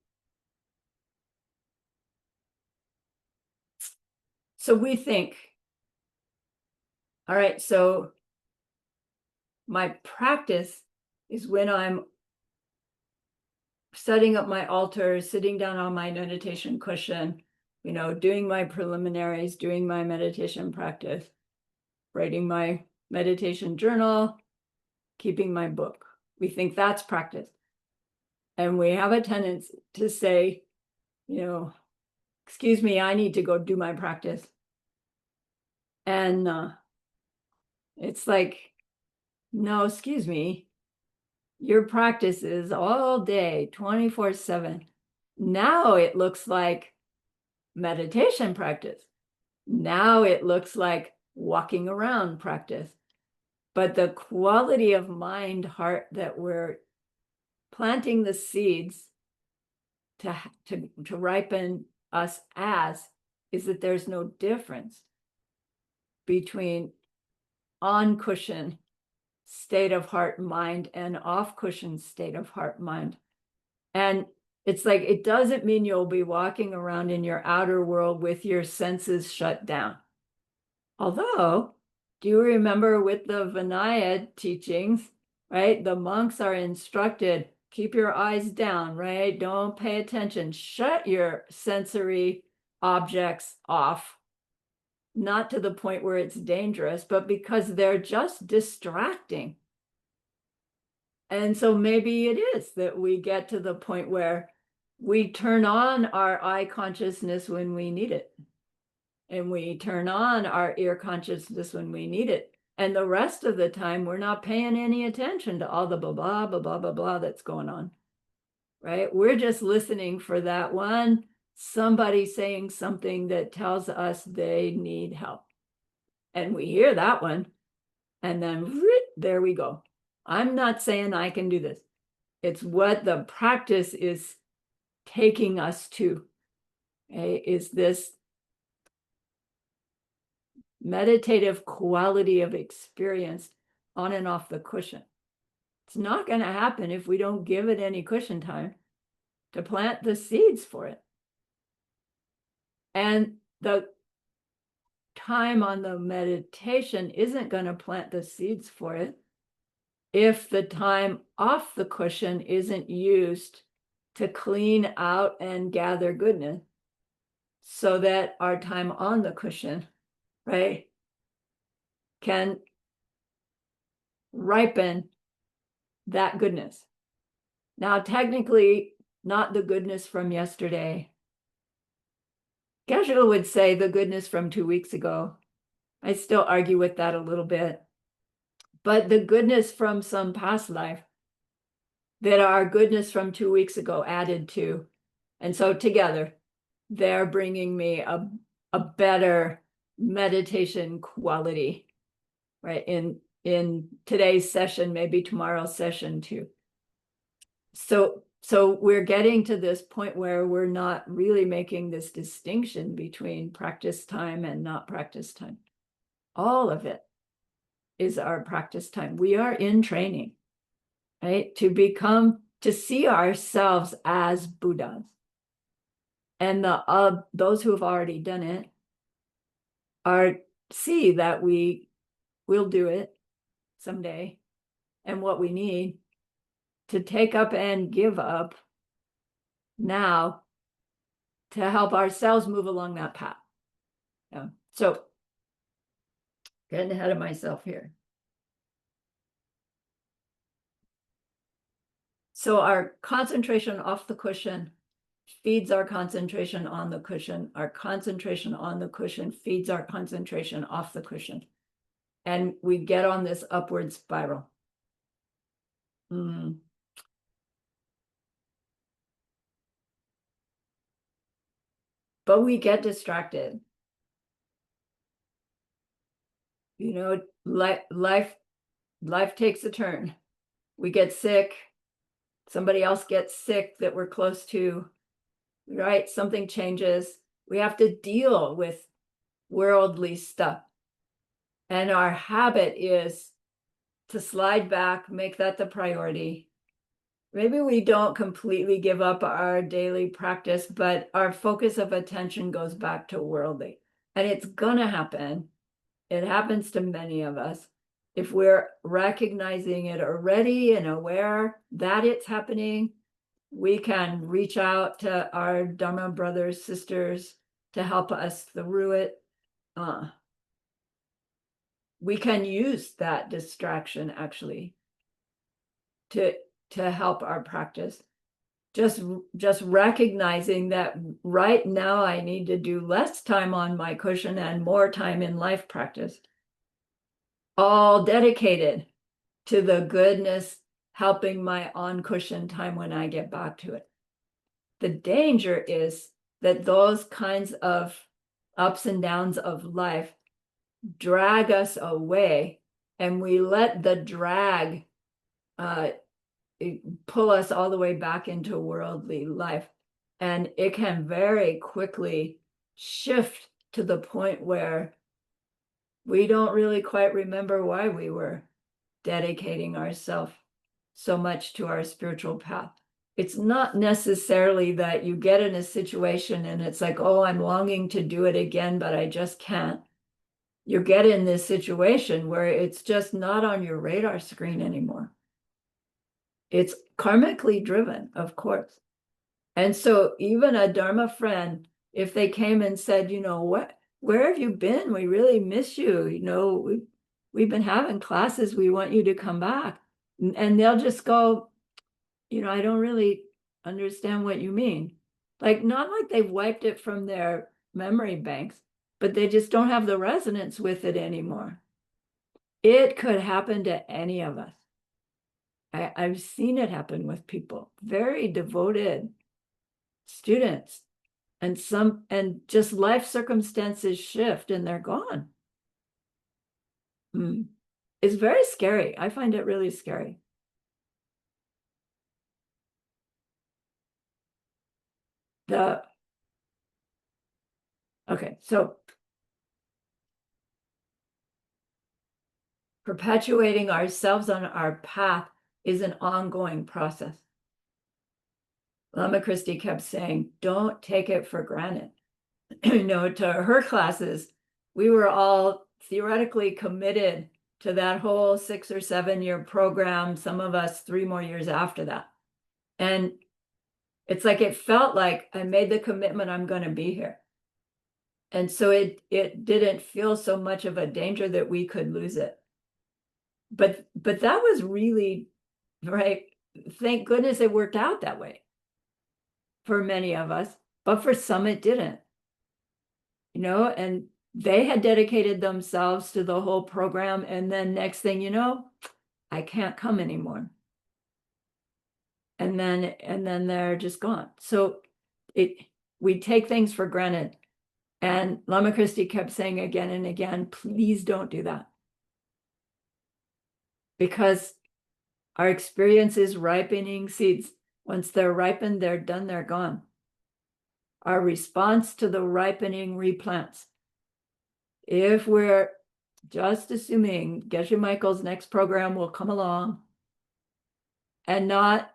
So we think, all right, so my practice is when I'm setting up my altar, sitting down on my meditation cushion, doing my preliminaries, doing my meditation practice, writing my meditation journal, keeping my book. We think that's practice. And we have a tendency to say, excuse me, I need to go do my practice. And it's like, no, excuse me, your practice is all day, 24/7. Now it looks like meditation practice. Now it looks like walking around practice. But the quality of mind, heart that we're planting the seeds to ripen us as is that there's no difference between on cushion state of heart mind and off cushion state of heart mind. And it's like, it doesn't mean you'll be walking around in your outer world with your senses shut down. Although, do you remember with the Vinaya teachings, right? The monks are instructed, keep your eyes down, right? Don't pay attention. Shut your sensory objects off. Not to the point where it's dangerous, but because they're just distracting. And so maybe it is that we get to the point where we turn on our eye consciousness when we need it. And we turn on our ear consciousness when we need it. And the rest of the time, we're not paying any attention to all the blah, blah, blah, blah, blah, blah that's going on, right? We're just listening for that one, somebody saying something that tells us they need help. And we hear that one, and then there we go. I'm not saying I can do this. It's what the practice is taking us to, okay? Is this meditative quality of experience on and off the cushion. It's not going to happen if we don't give it any cushion time to plant the seeds for it. And the time on the meditation isn't going to plant the seeds for it if the time off the cushion isn't used to clean out and gather goodness, so that our time on the cushion, right, can ripen that goodness. Now, technically, not the goodness from yesterday. Geshe would say the goodness from 2 weeks ago. I still argue with that a little bit. But the goodness from some past life that our goodness from 2 weeks ago added to. And so together, they're bringing me a better meditation quality, right? In today's session, maybe tomorrow's session too. So So we're getting to this point where we're not really making this distinction between practice time and not practice time. All of it is our practice time. We are in training, right? To see ourselves as Buddhas. And those who have already done it see that we will do it someday, and what we need to take up and give up now to help ourselves move along that path. Yeah. So getting ahead of myself here. So our concentration off the cushion feeds our concentration on the cushion. Our concentration on the cushion feeds our concentration off the cushion. And we get on this upward spiral. But we get distracted. You know, life takes a turn. We get sick. Somebody else gets sick that we're close to, right? Something changes. We have to deal with worldly stuff. And our habit is to slide back, make that the priority. Maybe we don't completely give up our daily practice, but our focus of attention goes back to worldly. And it's gonna happen. It happens to many of us. If we're recognizing it already and aware that it's happening, we can reach out to our Dharma brothers, sisters to help us through it. We can use that distraction actually to help our practice. Just recognizing that right now I need to do less time on my cushion and more time in life practice, all dedicated to the goodness, helping my on cushion time when I get back to it. The danger is that those kinds of ups and downs of life drag us away, and we let the drag pull us all the way back into worldly life. And it can very quickly shift to the point where we don't really quite remember why we were dedicating ourselves so much to our spiritual path. It's not necessarily that you get in a situation and it's like, oh, I'm longing to do it again, but I just can't. You get in this situation where it's just not on your radar screen anymore. It's karmically driven, of course. And so even a Dharma friend, if they came and said, you know, where have you been? We really miss you. You know, we've been having classes. We want you to come back. And they'll just go, you know, I don't really understand what you mean. Like, not like they've wiped it from their memory banks, but they just don't have the resonance with it anymore. It could happen to any of us. I've seen it happen with people, very devoted students, and just life circumstances shift and they're gone. It's very scary. I find it really scary. Okay, so perpetuating ourselves on our path is an ongoing process. Lama Christie kept saying, don't take it for granted. You know, to her classes, we were all theoretically committed to that whole 6 or 7 year program, some of us 3 more years after that. And it's like, it felt like I made the commitment, I'm going to be here. And so it didn't feel so much of a danger that we could lose it. But that was really, right? Thank goodness it worked out that way for many of us, but for some it didn't. You know, and they had dedicated themselves to the whole program, and then next thing you know, I can't come anymore. And then they're just gone. So we take things for granted. And Lama Christie kept saying again and again, please don't do that. Because our experience is ripening seeds. Once they're ripened, they're done, they're gone. Our response to the ripening replants. If we're just assuming Geshe Michael's next program will come along and not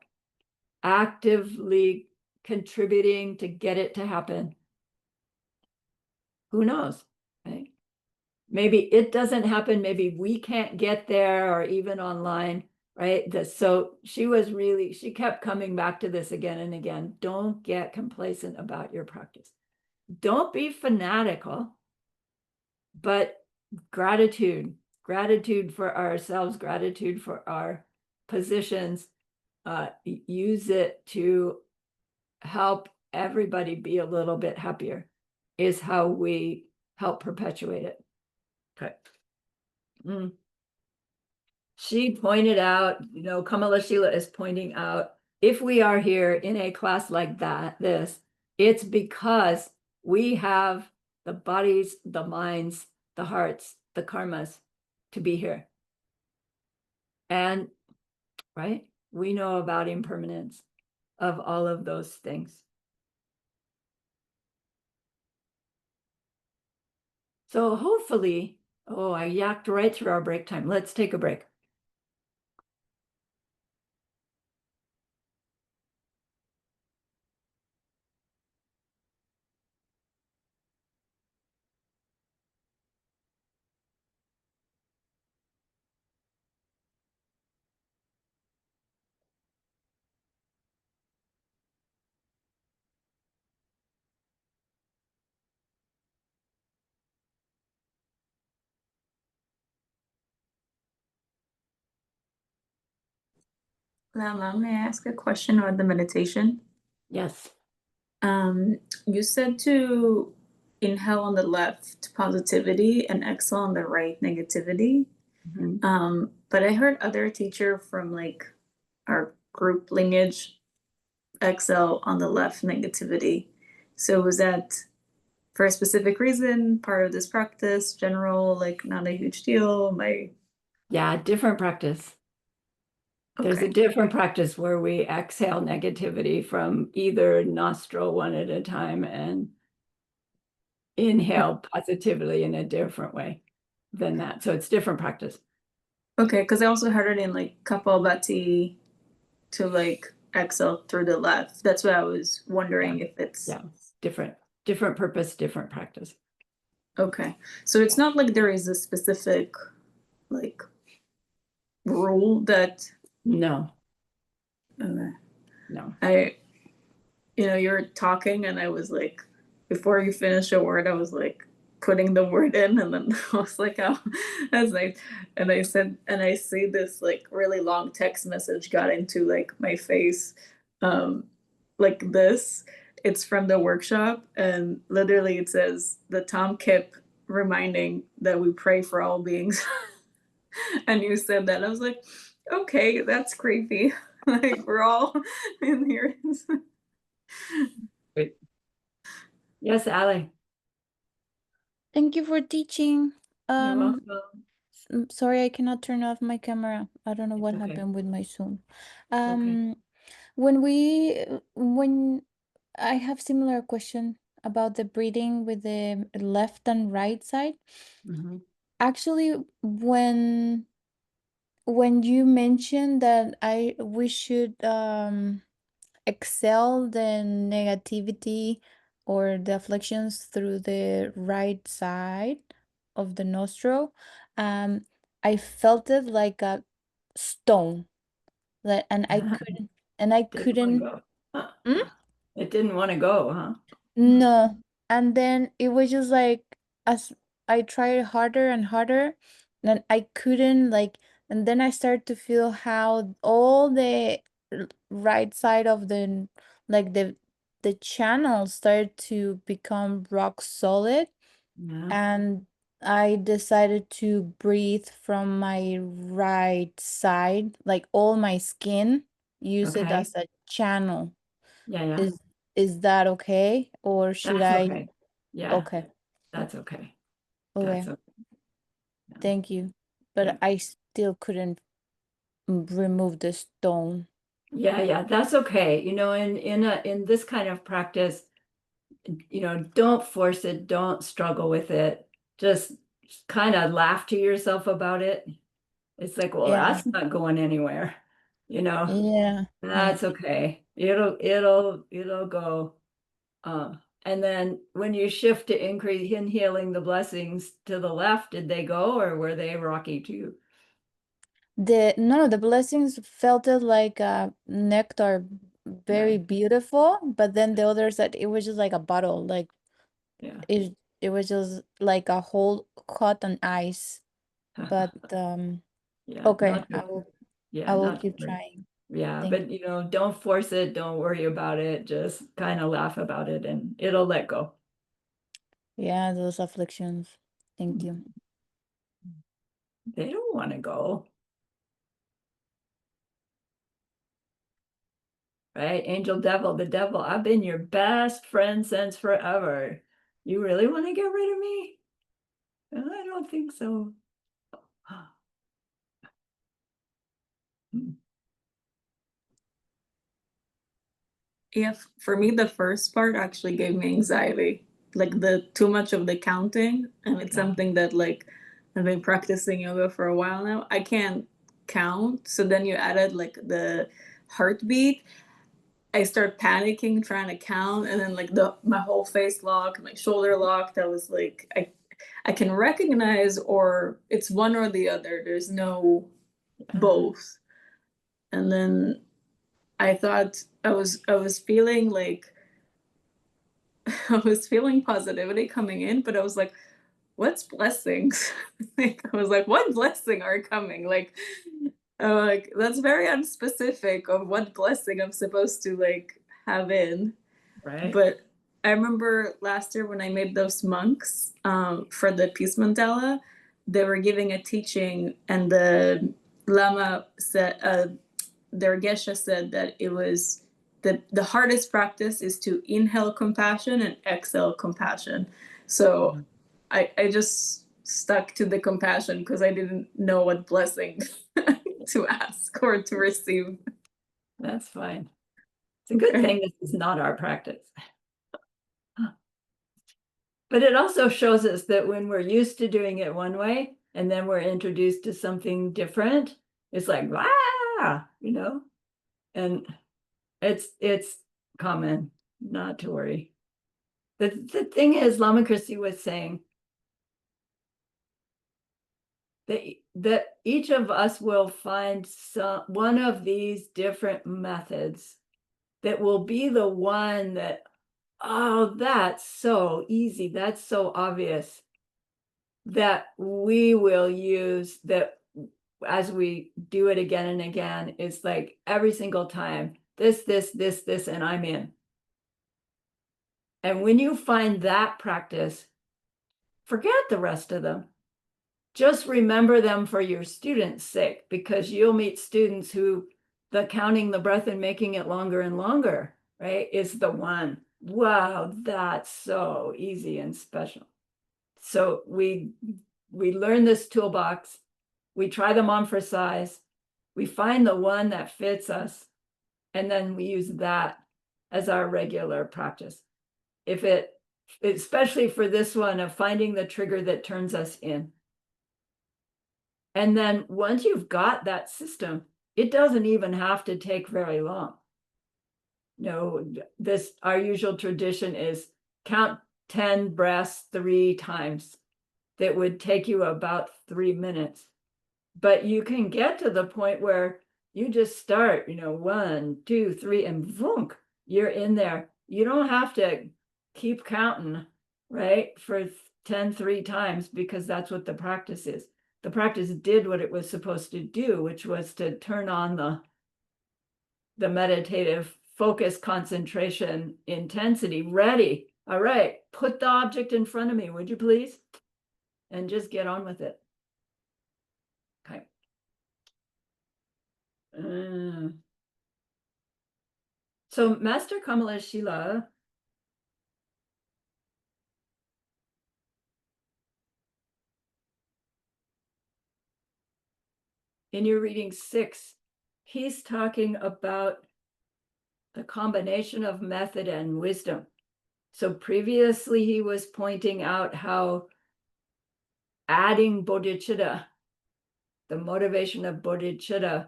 actively contributing to get it to happen, who knows, right? Maybe it doesn't happen, maybe we can't get there or even online, right? So she kept coming back to this again and again. Don't get complacent about your practice. Don't be fanatical, but gratitude for ourselves, gratitude for our positions, use it to help everybody be a little bit happier is how we help perpetuate it. Okay. She pointed out, Kamala Sheila is pointing out, if we are here in a class like this, it's because we have the bodies, the minds, the hearts, the karmas to be here. And, right, we know about impermanence of all of those things. So hopefully, I yacked right through our break time. Let's take a break. Lama, may I ask a question about the meditation? Yes. You said to inhale on the left positivity and exhale on the right negativity. But I heard other teacher from like our group lineage exhale on the left negativity. So was that for a specific reason, part of this practice, general, like not a huge deal? Yeah, different practice. There's a different practice where we exhale negativity from either nostril one at a time and inhale positively in a different way than that. So it's different practice. Okay, because I also heard it in like Kapalbhati to like exhale through the left. That's what I was wondering if it's different purpose, different practice. Okay, so it's not like there is a specific like rule that No. Okay. No. You're talking and I was like, before you finish a word, I was like putting the word in, and then I was like, oh, that's nice. And I said, and I see this like really long text message got into like my face, like this. It's from the workshop, and literally it says the Tom Kip reminding that we pray for all beings. And you said that, I was like, okay, that's creepy. Like we're all in here. Wait. Yes, Allie. Thank you for teaching. You're welcome. Sorry, I cannot turn off my camera. I don't know what happened with my Zoom. When I have similar question about the breathing with the left and right side. Actually, when you mentioned that we should exhale the negativity or the afflictions through the right side of the nostril, I felt it like a stone, and I couldn't. Go. It didn't want to go, huh? No, and then it was just like, as I tried harder and harder, then I couldn't, like, and then I started to feel how all the right side of the, like, the channel started to become rock solid. And I decided to breathe from my right side, like all my skin, use it as a channel. Yeah. Is that okay? Or should That's I? okay. Yeah. Okay. That's okay. Okay. Thank you. But I still couldn't remove the stone. Yeah, that's okay. In this kind of practice, don't force it, don't struggle with it. Just kind of laugh to yourself about it. It's like, well, Yeah. that's not going anywhere. You know, Yeah. Yeah. that's okay. It'll go. And then when you shift to increase inhaling the blessings to the left, did they go or were they rocky too? The blessings felt it like nectar, very Right. beautiful, but then the others that it was just like a bottle, like Yeah. it was just like a whole cut on ice. But Yeah, okay, I will not to keep worry. trying. Yeah, Thank but don't force it, don't worry about it, just kind of laugh about it and it'll let go. Yeah, those afflictions. Thank you. They don't want to go, right? Angel devil, the devil, I've been your best friend since forever. You really want to get rid of me? I don't think so. Yeah, for me, the first part actually gave me anxiety, like the too much of the counting. And it's Yeah. something that like I've been practicing yoga for a while now. I can't count. So then you added like the heartbeat. I start panicking trying to count, and then like the my whole face locked, my shoulder locked. I was like, I can recognize or it's one or the other. There's no both. And then I thought I was feeling like I was feeling positivity coming in, but I was like, what's blessings? Like I was like, what blessing are coming? Like that's very unspecific of what blessing I'm supposed to like have in. Right. But I remember last year when I made those monks for the peace mandala, they were giving a teaching, and the lama said, their geshe said that it was the hardest practice is to inhale compassion and exhale compassion. So Mhm. I just stuck to the compassion because I didn't know what blessing to ask or to receive. That's fine. It's a good Okay. thing this is not our practice. But it also shows us that when we're used to doing it one way and then we're introduced to something different, it's like, wow, and it's common, not to worry. The thing is, Lama Christie was saying that each of us will find one of these different methods that will be the one that, oh, that's so easy, that's so obvious, that we will use, that as we do it again and again, it's like every single time, this, and I'm in. And when you find that practice, forget the rest of them. Just remember them for your students' sake, because you'll meet students who the counting the breath and making it longer and longer, right, is the one. Wow, that's so easy and special. So we learn this toolbox, we try them on for size, we find the one that fits us, and then we use that as our regular practice. If it, especially for this one of finding the trigger that turns us in. And then once you've got that system, it doesn't even have to take very long. No, this, our usual tradition is count 10 breaths 3 times. That would take you about 3 minutes. But you can get to the point where you just start, 1, 2, 3, and voonk, you're in there. You don't have to keep counting, right, for 10 3 times, because that's what the practice is. The practice did what it was supposed to do, which was to turn on the meditative focus, concentration, intensity. Ready. All right, put the object in front of me, would you please? And just get on with it. Okay. So Master Kamala Shila, in your reading 6, he's talking about the combination of method and wisdom. So previously he was pointing out how adding bodhicitta, the motivation of bodhicitta,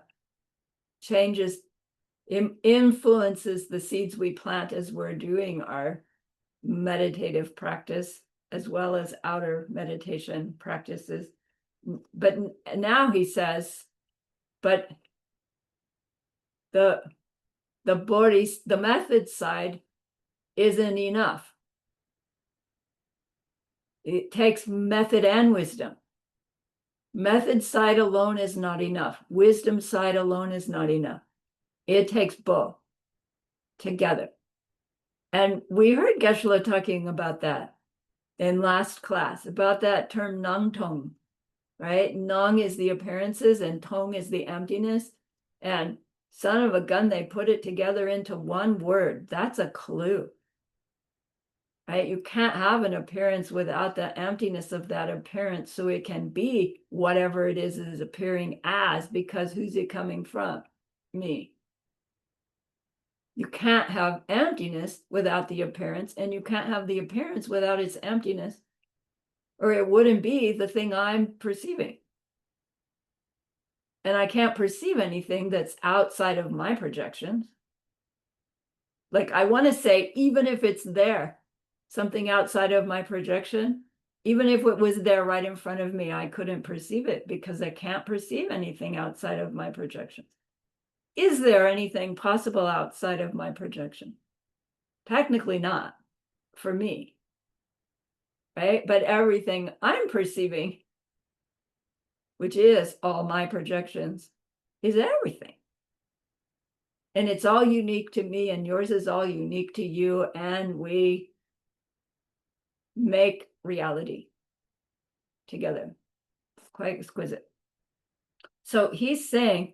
changes, influences the seeds we plant as we're doing our meditative practice, as well as outer meditation practices. But now he says, but the the method side isn't enough. It takes method and wisdom. Method side alone is not enough. Wisdom side alone is not enough. It takes both together. And we heard Geshe-la talking about that in last class, about that term nang tong, right? Nang is the appearances and tong is the emptiness. And son of a gun, they put it together into one word. That's a clue. Right? You can't have an appearance without the emptiness of that appearance, so it can be whatever it is appearing as, because who's it coming from? Me. You can't have emptiness without the appearance, and you can't have the appearance without its emptiness, or it wouldn't be the thing I'm perceiving. And I can't perceive anything that's outside of my projections. Like, I want to say, even if it's there, something outside of my projection, even if it was there right in front of me, I couldn't perceive it because I can't perceive anything outside of my projections. Is there anything possible outside of my projection? Technically not, for me, right? But everything I'm perceiving, which is all my projections, is everything. And it's all unique to me, and yours is all unique to you, and we make reality together. It's quite exquisite. So he's saying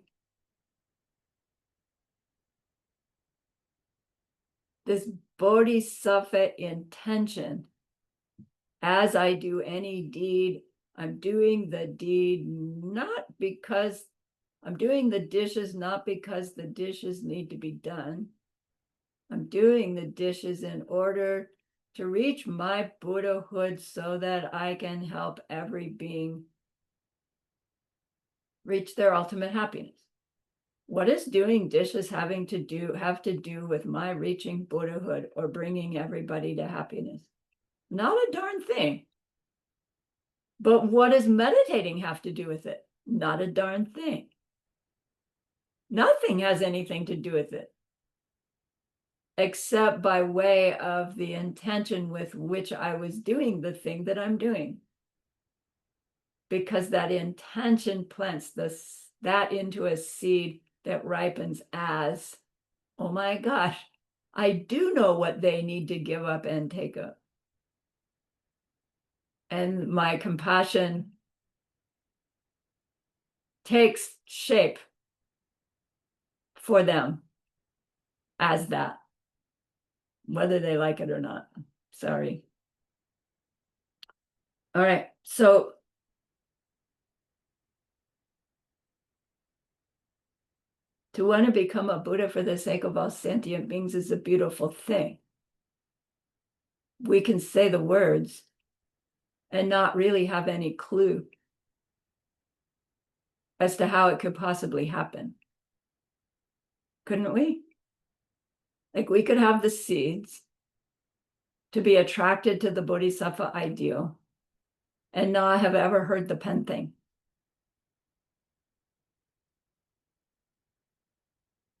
this bodhisattva intention, as I do any deed, I'm doing the deed not because I'm doing the dishes, not because the dishes need to be done. I'm doing the dishes in order to reach my Buddhahood so that I can help every being reach their ultimate happiness. What is doing dishes have to do with my reaching Buddhahood or bringing everybody to happiness? Not a darn thing. But what does meditating have to do with it? Not a darn thing. Nothing has anything to do with it, except by way of the intention with which I was doing the thing that I'm doing. Because that intention plants that into a seed that ripens as, oh my gosh, I do know what they need to give up and take up. And my compassion takes shape for them as that, whether they like it or not. Sorry. All right, so to want to become a Buddha for the sake of all sentient beings is a beautiful thing. We can say the words and not really have any clue as to how it could possibly happen. Couldn't we? Like, we could have the seeds to be attracted to the bodhisattva ideal and not have ever heard the pen thing.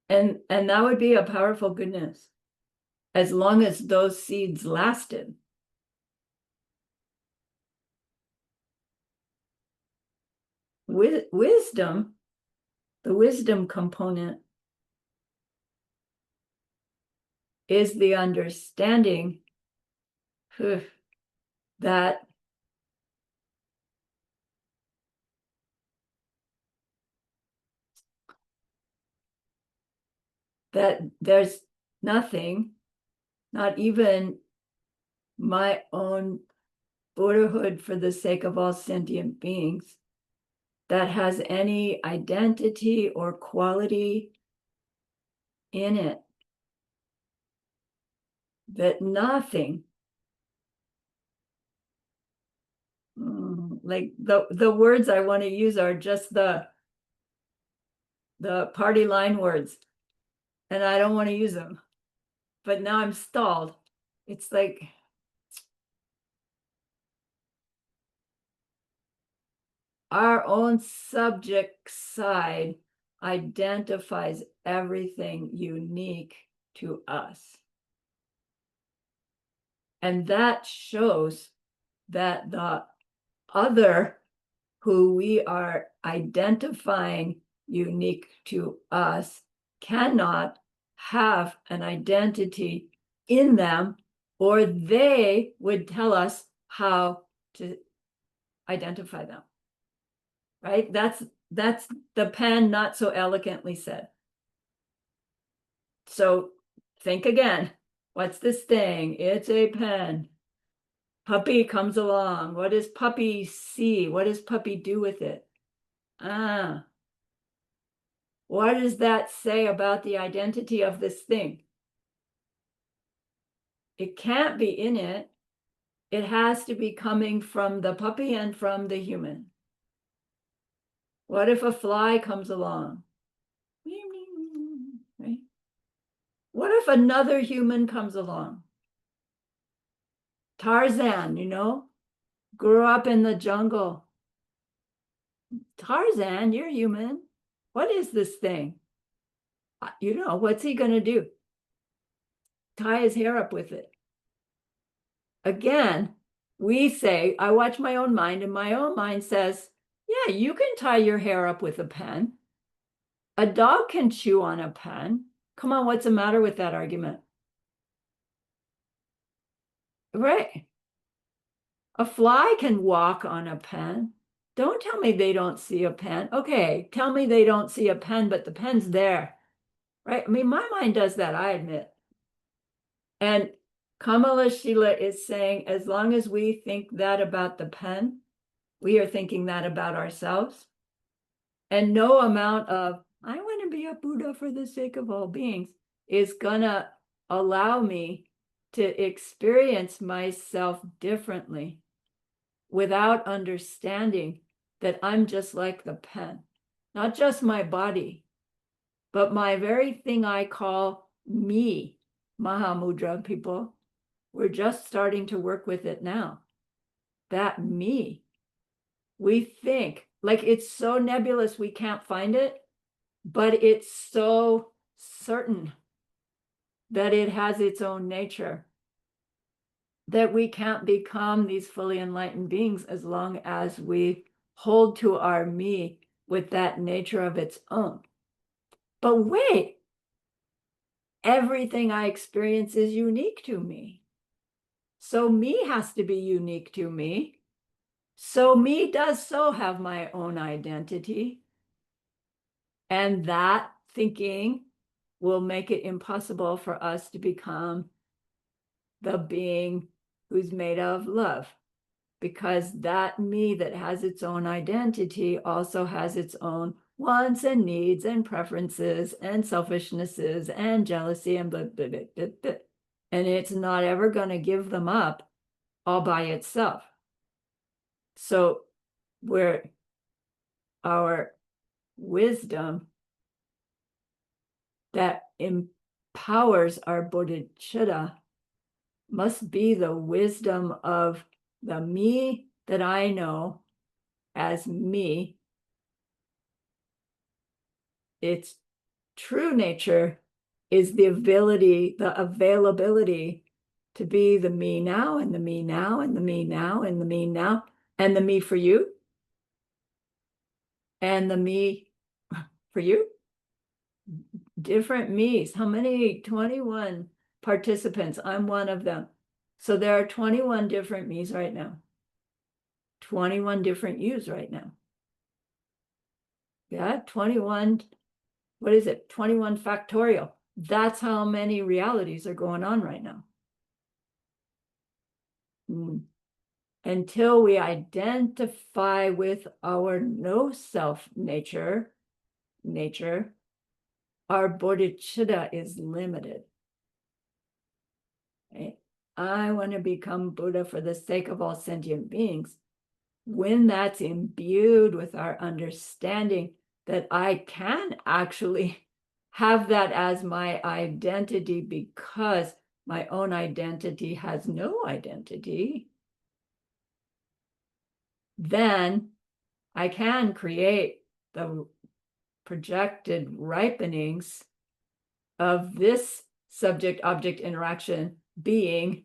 And that would be a powerful goodness, as long as those seeds lasted. Wisdom, the wisdom component, is the understanding that there's nothing, not even my own Buddhahood for the sake of all sentient beings, that has any identity or quality in it. That nothing, like the words I want to use are just the party line words, and I don't want to use them, but now I'm stalled. It's like, our own subject side identifies everything unique to us. And that shows that the other who we are identifying unique to us cannot have an identity in them, or they would tell us how to identify them. Right? That's the pen not so elegantly said. So think again. What's this thing? It's a pen. Puppy comes along. What does puppy see? What does puppy do with it? What does that say about the identity of this thing? It can't be in it. It has to be coming from the puppy and from the human. What if a fly comes along? Right? What if another human comes along? Tarzan, grew up in the jungle. Tarzan, you're human. What is this thing? What's he going to do? Tie his hair up with it. Again, we say, I watch my own mind, and my own mind says, yeah, you can tie your hair up with a pen. A dog can chew on a pen. Come on, what's the matter with that argument? Right. A fly can walk on a pen. Don't tell me they don't see a pen. Okay, tell me they don't see a pen, but the pen's there. Right? I mean, my mind does that, I admit. And Kamala Sheila is saying, as long as we think that about the pen, we are thinking that about ourselves. And no amount of, I want to be a Buddha for the sake of all beings, is gonna allow me to experience myself differently without understanding that I'm just like the pen, not just my body, but my very thing I call me. Mahamudra people, we're just starting to work with it now. That me. We think like it's so nebulous we can't find it, but it's so certain that it has its own nature, that we can't become these fully enlightened beings as long as we hold to our me with that nature of its own. But wait, everything I experience is unique to me. So me has to be unique to me. So me does so have my own identity. And that thinking will make it impossible for us to become the being who's made of love. Because that me that has its own identity also has its own wants and needs and preferences and selfishnesses and jealousy and blah, blah, blah, blah, blah. And it's not ever going to give them up all by itself. So where our wisdom that empowers our bodhicitta must be the wisdom of the me that I know as me. Its true nature is the availability to be the me now and the me now and the me now and the me now and the me for you and the me for you. Different me's. How many? 21 participants. I'm one of them. So there are 21 different me's right now. 21 different yous right now. Yeah, 21. What is it? 21 factorial. That's how many realities are going on right now. until we identify with our no self nature, our bodhicitta is limited. Right? I want to become Buddha for the sake of all sentient beings. When that's imbued with our understanding that I can actually have that as my identity because my own identity has no identity, then I can create the projected ripenings of this subject-object interaction being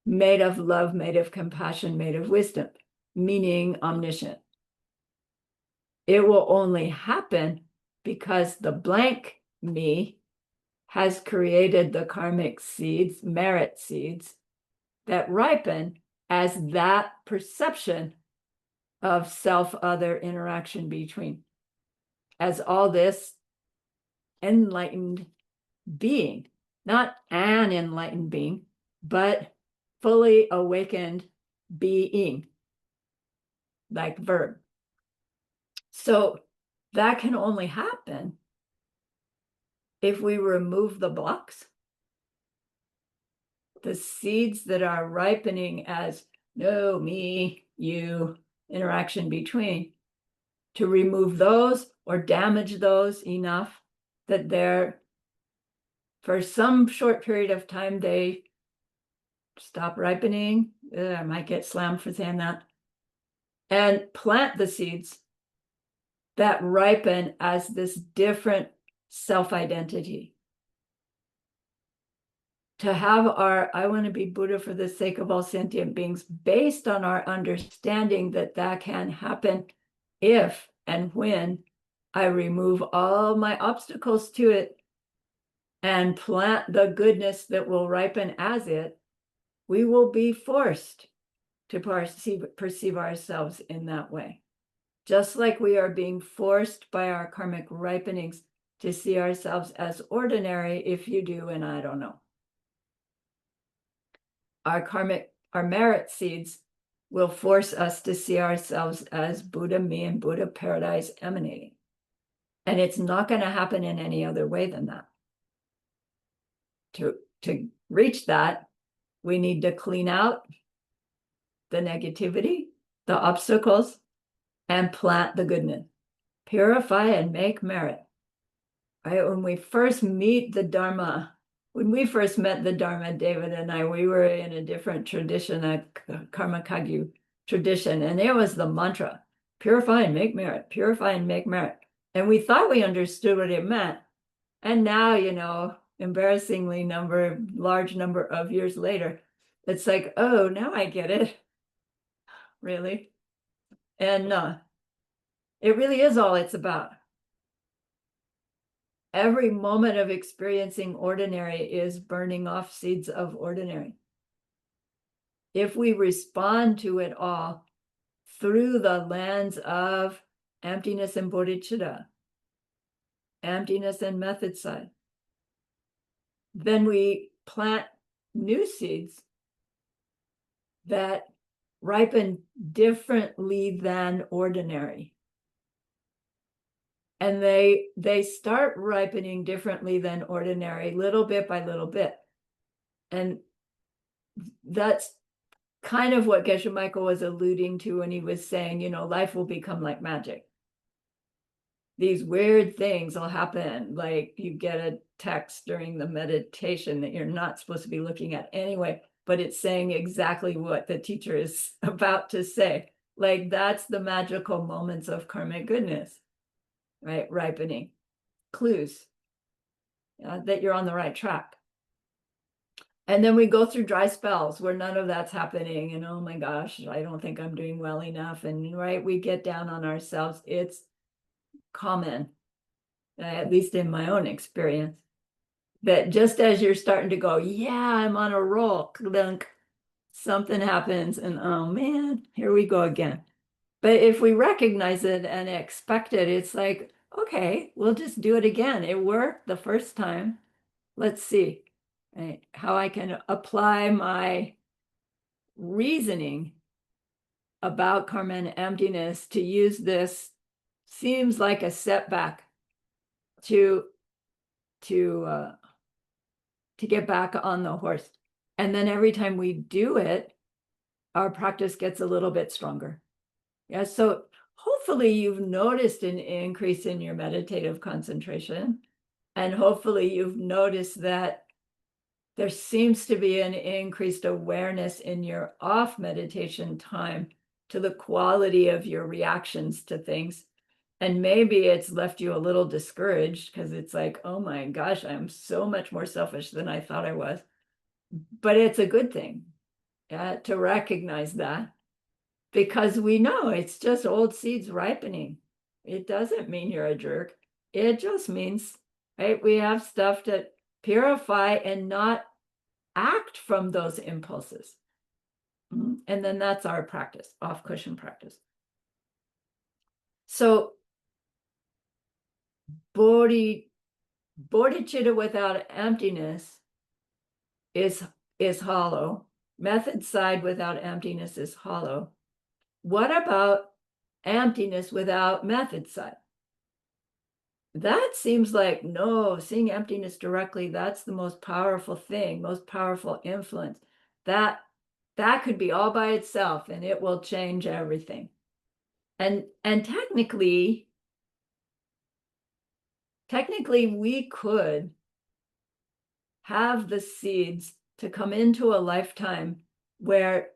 made of love, made of compassion, made of wisdom, meaning omniscient. It will only happen because the blank me has created the karmic seeds, merit seeds, that ripen as that perception of self-other interaction between, as all this enlightened being, not an enlightened being, but fully awakened being, like verb. So that can only happen if we remove the blocks. The seeds that are ripening as no, me, you, interaction between, to remove those or damage those enough that they're, for some short period of time, they stop ripening. I might get slammed for saying that. And plant the seeds that ripen as this different self-identity. To have our, I want to be Buddha for the sake of all sentient beings, based on our understanding that that can happen if and when I remove all my obstacles to it and plant the goodness that will ripen as it, we will be forced to perceive ourselves in that way. Just like we are being forced by our karmic ripenings to see ourselves as ordinary, if you do, and I don't know. Our merit seeds will force us to see ourselves as Buddha me and Buddha paradise emanating. And it's not going to happen in any other way than that. To reach that, we need to clean out the negativity, the obstacles, and plant the goodness. Purify and make merit. Right? When we first meet the Dharma, when we first met the Dharma, David and I, we were in a different tradition, a Karma Kagyu tradition, and it was the mantra, purify and make merit, purify and make merit. And we thought we understood what it meant. And now, you know, embarrassingly large number of years later, it's like, oh, now I get it. Really? And it really is all it's about. Every moment of experiencing ordinary is burning off seeds of ordinary. If we respond to it all through the lens of emptiness and bodhicitta, emptiness and method side, then we plant new seeds that ripen differently than ordinary. And they start ripening differently than ordinary, little bit by little bit. And that's kind of what Geshe Michael was alluding to when he was saying, you know, life will become like magic. These weird things will happen, like you get a text during the meditation that you're not supposed to be looking at anyway, but it's saying exactly what the teacher is about to say. Like that's the magical moments of karmic goodness, right? Ripening, clues that you're on the right track. And then we go through dry spells where none of that's happening. And oh my gosh, I don't think I'm doing well enough. And right, we get down on ourselves. It's common, at least in my own experience, that just as you're starting to go, yeah, I'm on a roll, clunk, something happens and oh man, here we go again. But if we recognize it and expect it, it's like, okay, we'll just do it again. It worked the first time. Let's see. Right, how I can apply my reasoning about karma and emptiness to use this seems like a setback to get back on the horse. And then every time we do it, our practice gets a little bit stronger. Yeah, so hopefully you've noticed an increase in your meditative concentration. And hopefully you've noticed that there seems to be an increased awareness in your off meditation time to the quality of your reactions to things. And maybe it's left you a little discouraged because it's like, oh my gosh, I'm so much more selfish than I thought I was. But it's a good thing, to recognize that, because we know it's just old seeds ripening. It doesn't mean you're a jerk. It just means, right, we have stuff to purify and not act from those impulses. And then that's our practice, off cushion practice. So bodhicitta without emptiness is hollow. Method side without emptiness is hollow. What about emptiness without method side? That seems like, no, seeing emptiness directly, that's the most powerful thing, most powerful influence. That could be all by itself and it will change everything. And technically we could have the seeds to come into a lifetime where,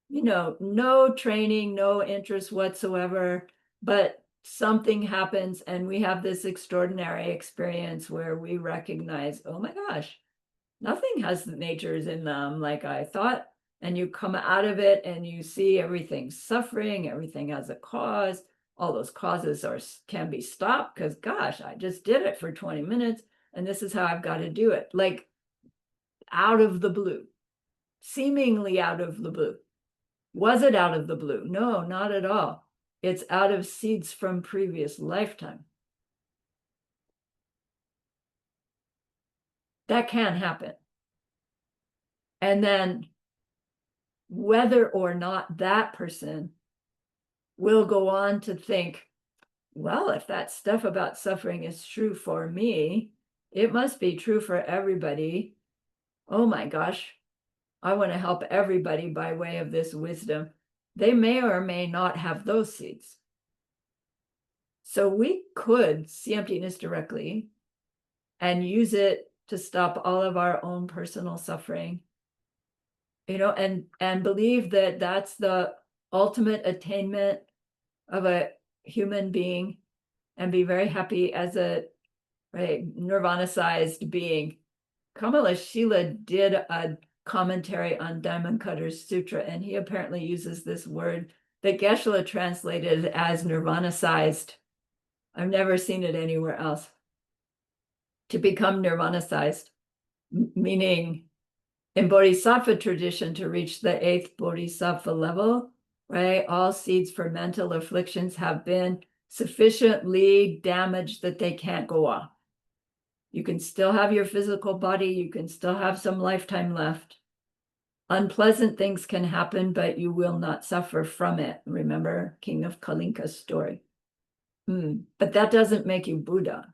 no training, no interest whatsoever, but something happens and we have this extraordinary experience where we recognize, oh my gosh, nothing has the natures in them like I thought. And you come out of it and you see everything's suffering, everything has a cause. All those causes can be stopped because, gosh, I just did it for 20 minutes and this is how I've got to do it. Like out of the blue, seemingly out of the blue. Was it out of the blue? No, not at all. It's out of seeds from previous lifetime. That can happen. And then whether or not that person will go on to think, well, if that stuff about suffering is true for me, it must be true for everybody. Oh my gosh, I want to help everybody by way of this wisdom. They may or may not have those seeds. So we could see emptiness directly and use it to stop all of our own personal suffering, and believe that that's the ultimate attainment of a human being, and be very happy as a nirvana-sized being. Kamala Shila did a commentary on Diamond Cutter's Sutra, and he apparently uses this word that Geshe-la translated as nirvana-sized. I've never seen it anywhere else. To become nirvana-sized, meaning in Bodhisattva tradition, to reach the 8th Bodhisattva level, right? All seeds for mental afflictions have been sufficiently damaged that they can't go off. You can still have your physical body. You can still have some lifetime left. Unpleasant things can happen, but you will not suffer from it. Remember King of Kalinka's story. But that doesn't make you Buddha,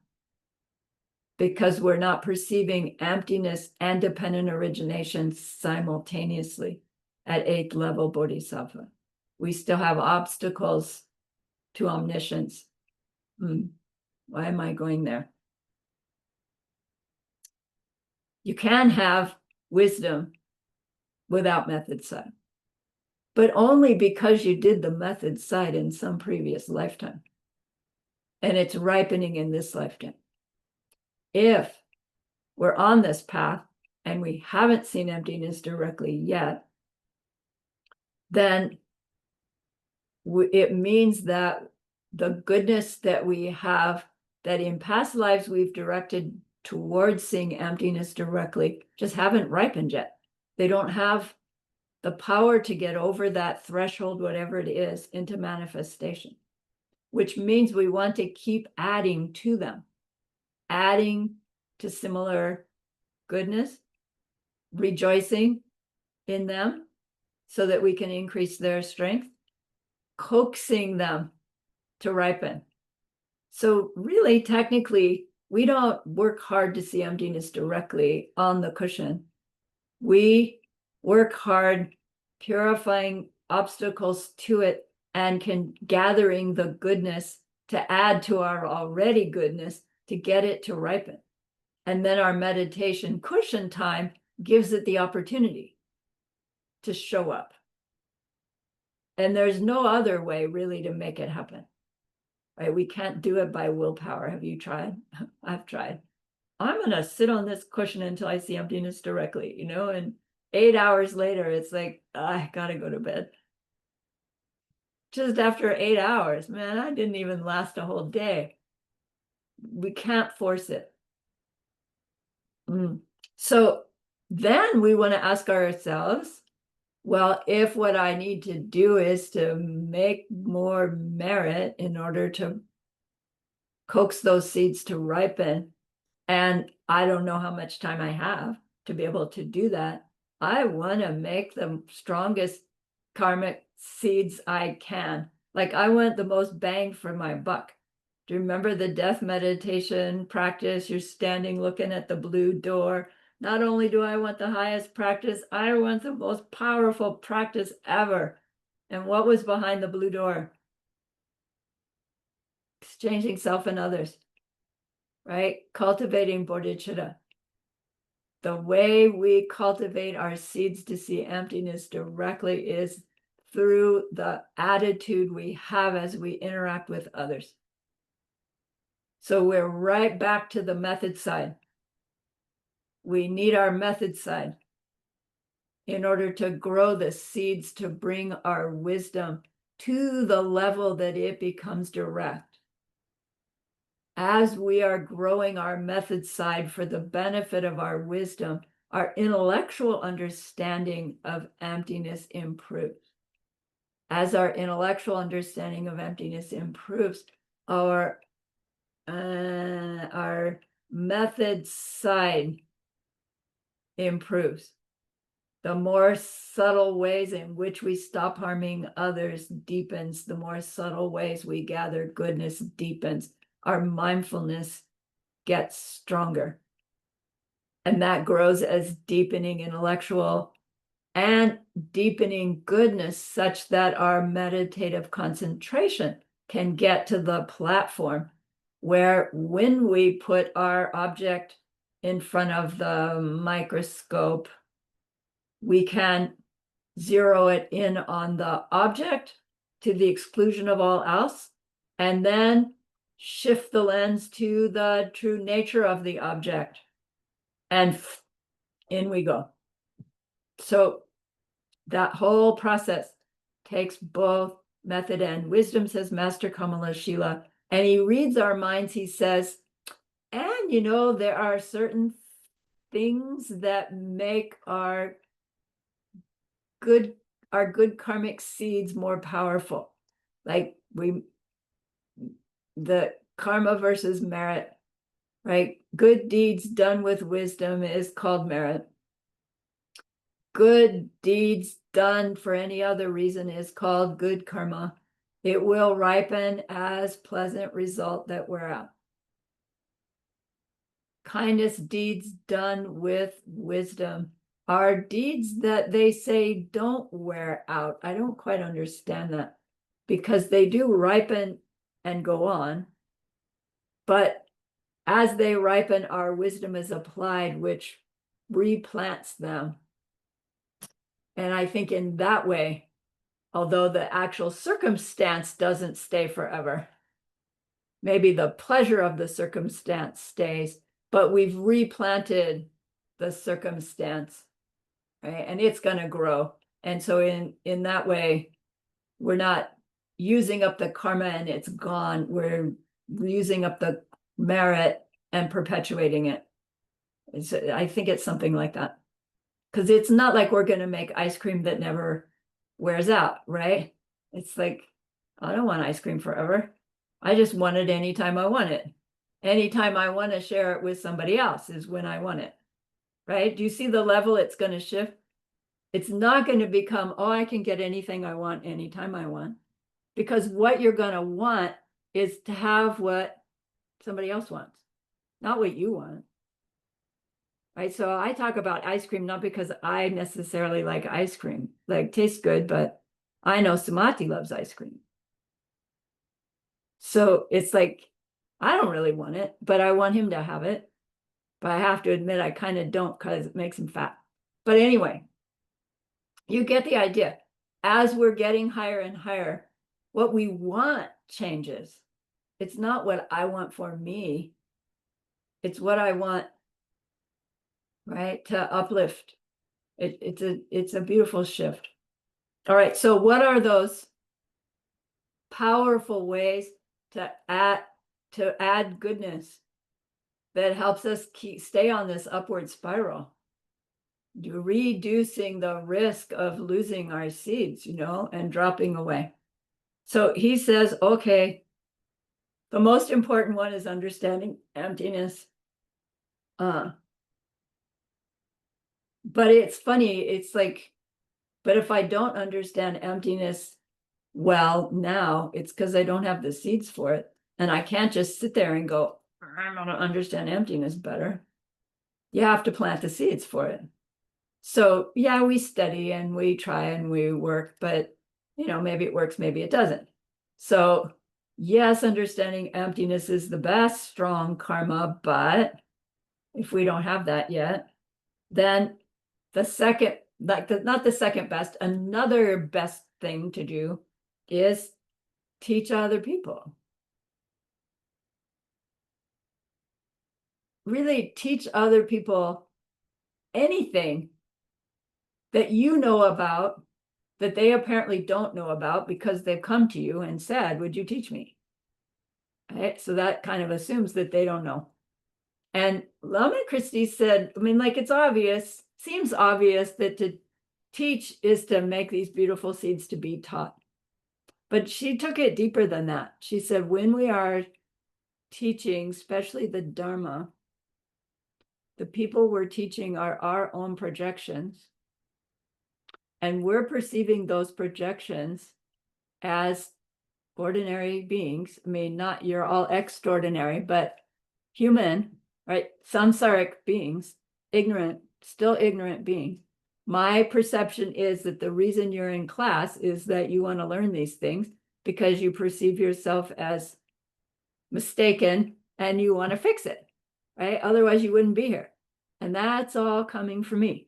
because we're not perceiving emptiness and dependent origination simultaneously at 8th level Bodhisattva. We still have obstacles to omniscience. Why am I going there? You can have wisdom without method side, but only because you did the method side in some previous lifetime. And it's ripening in this lifetime. If we're on this path and we haven't seen emptiness directly yet, then it means that the goodness that we have, that in past lives we've directed towards seeing emptiness directly, just haven't ripened yet. They don't have the power to get over that threshold, whatever it is, into manifestation, which means we want to keep adding to them, adding to similar goodness, rejoicing in them, so that we can increase their strength, coaxing them to ripen. So really, technically, we don't work hard to see emptiness directly on the cushion. We work hard purifying obstacles to it and gathering the goodness to add to our already goodness to get it to ripen. And then our meditation cushion time gives it the opportunity to show up. And there's no other way really to make it happen. Right? We can't do it by willpower. Have you tried? I've tried. I'm going to sit on this cushion until I see emptiness directly, and 8 hours later, it's like, I got to go to bed. Just after 8 hours, man, I didn't even last a whole day. We can't force it. So then we want to ask ourselves, well, if what I need to do is to make more merit in order to coax those seeds to ripen, and I don't know how much time I have to be able to do that, I want to make the strongest karmic seeds I can. Like, I want the most bang for my buck. Do you remember the death meditation practice? You're standing looking at the blue door. Not only do I want the highest practice, I want the most powerful practice ever. And what was behind the blue door? Exchanging self and others, right? Cultivating bodhicitta. The way we cultivate our seeds to see emptiness directly is through the attitude we have as we interact with others. So we're right back to the method side. We need our method side in order to grow the seeds to bring our wisdom to the level that it becomes direct. As we are growing our method side for the benefit of our wisdom, our intellectual understanding of emptiness improves. As our intellectual understanding of emptiness improves, our method side improves. The more subtle ways in which we stop harming others deepens. The more subtle ways we gather goodness deepens. Our mindfulness gets stronger. And that grows as deepening intellectual and deepening goodness, such that our meditative concentration can get to the platform where, when we put our object in front of the microscope, we can zero it in on the object to the exclusion of all else, and then shift the lens to the true nature of the object. And in we go. So that whole process takes both method and wisdom, says Master Kamala Shila. And he reads our minds. He says, and there are certain things that make our good karmic seeds more powerful. Like the karma versus merit, right? Good deeds done with wisdom is called merit. Good deeds done for any other reason is called good karma. It will ripen as pleasant result that wear out. Kindness deeds done with wisdom are deeds that they say don't wear out. I don't quite understand that, because they do ripen and go on. But as they ripen, our wisdom is applied, which replants them. And I think in that way, although the actual circumstance doesn't stay forever, maybe the pleasure of the circumstance stays, but we've replanted the circumstance, right? And it's going to grow. And so in that way, we're not using up the karma and it's gone. We're using up the merit and perpetuating it. I think it's something like that. Because it's not like we're going to make ice cream that never wears out, right? It's like, I don't want ice cream forever. I just want it anytime I want it. Anytime I want to share it with somebody else is when I want it, right? Do you see the level it's going to shift? It's not going to become, oh, I can get anything I want anytime I want. Because what you're going to want is to have what somebody else wants, not what you want. Right. So I talk about ice cream, not because I necessarily like ice cream, like tastes good, but I know Sumati loves ice cream. So it's like, I don't really want it, but I want him to have it. But I have to admit, I kind of don't because it makes him fat. But anyway, you get the idea. As we're getting higher and higher, what we want changes. It's not what I want for me. It's what I want, right, to uplift. It's a beautiful shift. All right, so what are those powerful ways to add goodness that helps us stay on this upward spiral? Reducing the risk of losing our seeds, and dropping away. So he says, okay, the most important one is understanding emptiness. But it's funny, it's like, but if I don't understand emptiness well now, it's because I don't have the seeds for it. And I can't just sit there and go, I'm going to understand emptiness better. You have to plant the seeds for it. So yeah, we study and we try and we work, but maybe it works, maybe it doesn't. So yes, understanding emptiness is the best strong karma, but if we don't have that yet, then the second, not the second best, another best thing to do is teach other people. Really teach other people anything that you know about that they apparently don't know about because they've come to you and said, would you teach me? Right? So that kind of assumes that they don't know. And Lama Christie said, I mean, like it's obvious, seems obvious that to teach is to make these beautiful seeds to be taught. But she took it deeper than that. She said, when we are teaching, especially the Dharma, the people we're teaching are our own projections. And we're perceiving those projections as ordinary beings. I mean, not you're all extraordinary, but human, right? Samsaric beings, ignorant, still ignorant beings. My perception is that the reason you're in class is that you want to learn these things because you perceive yourself as mistaken and you want to fix it, right? Otherwise, you wouldn't be here. And that's all coming from me.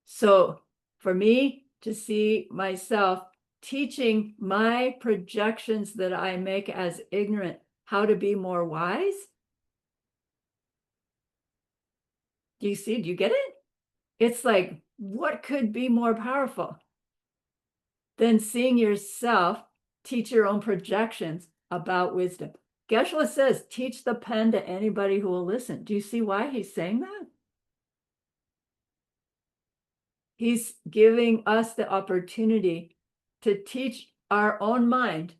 So for me to see myself teaching my projections that I make as ignorant how to be more wise. Do you see? Do you get it? It's like, what could be more powerful than seeing yourself teach your own projections about wisdom? Geshe-la says, teach the pen to anybody who will listen. Do you see why he's saying that? He's giving us the opportunity to teach our own mind,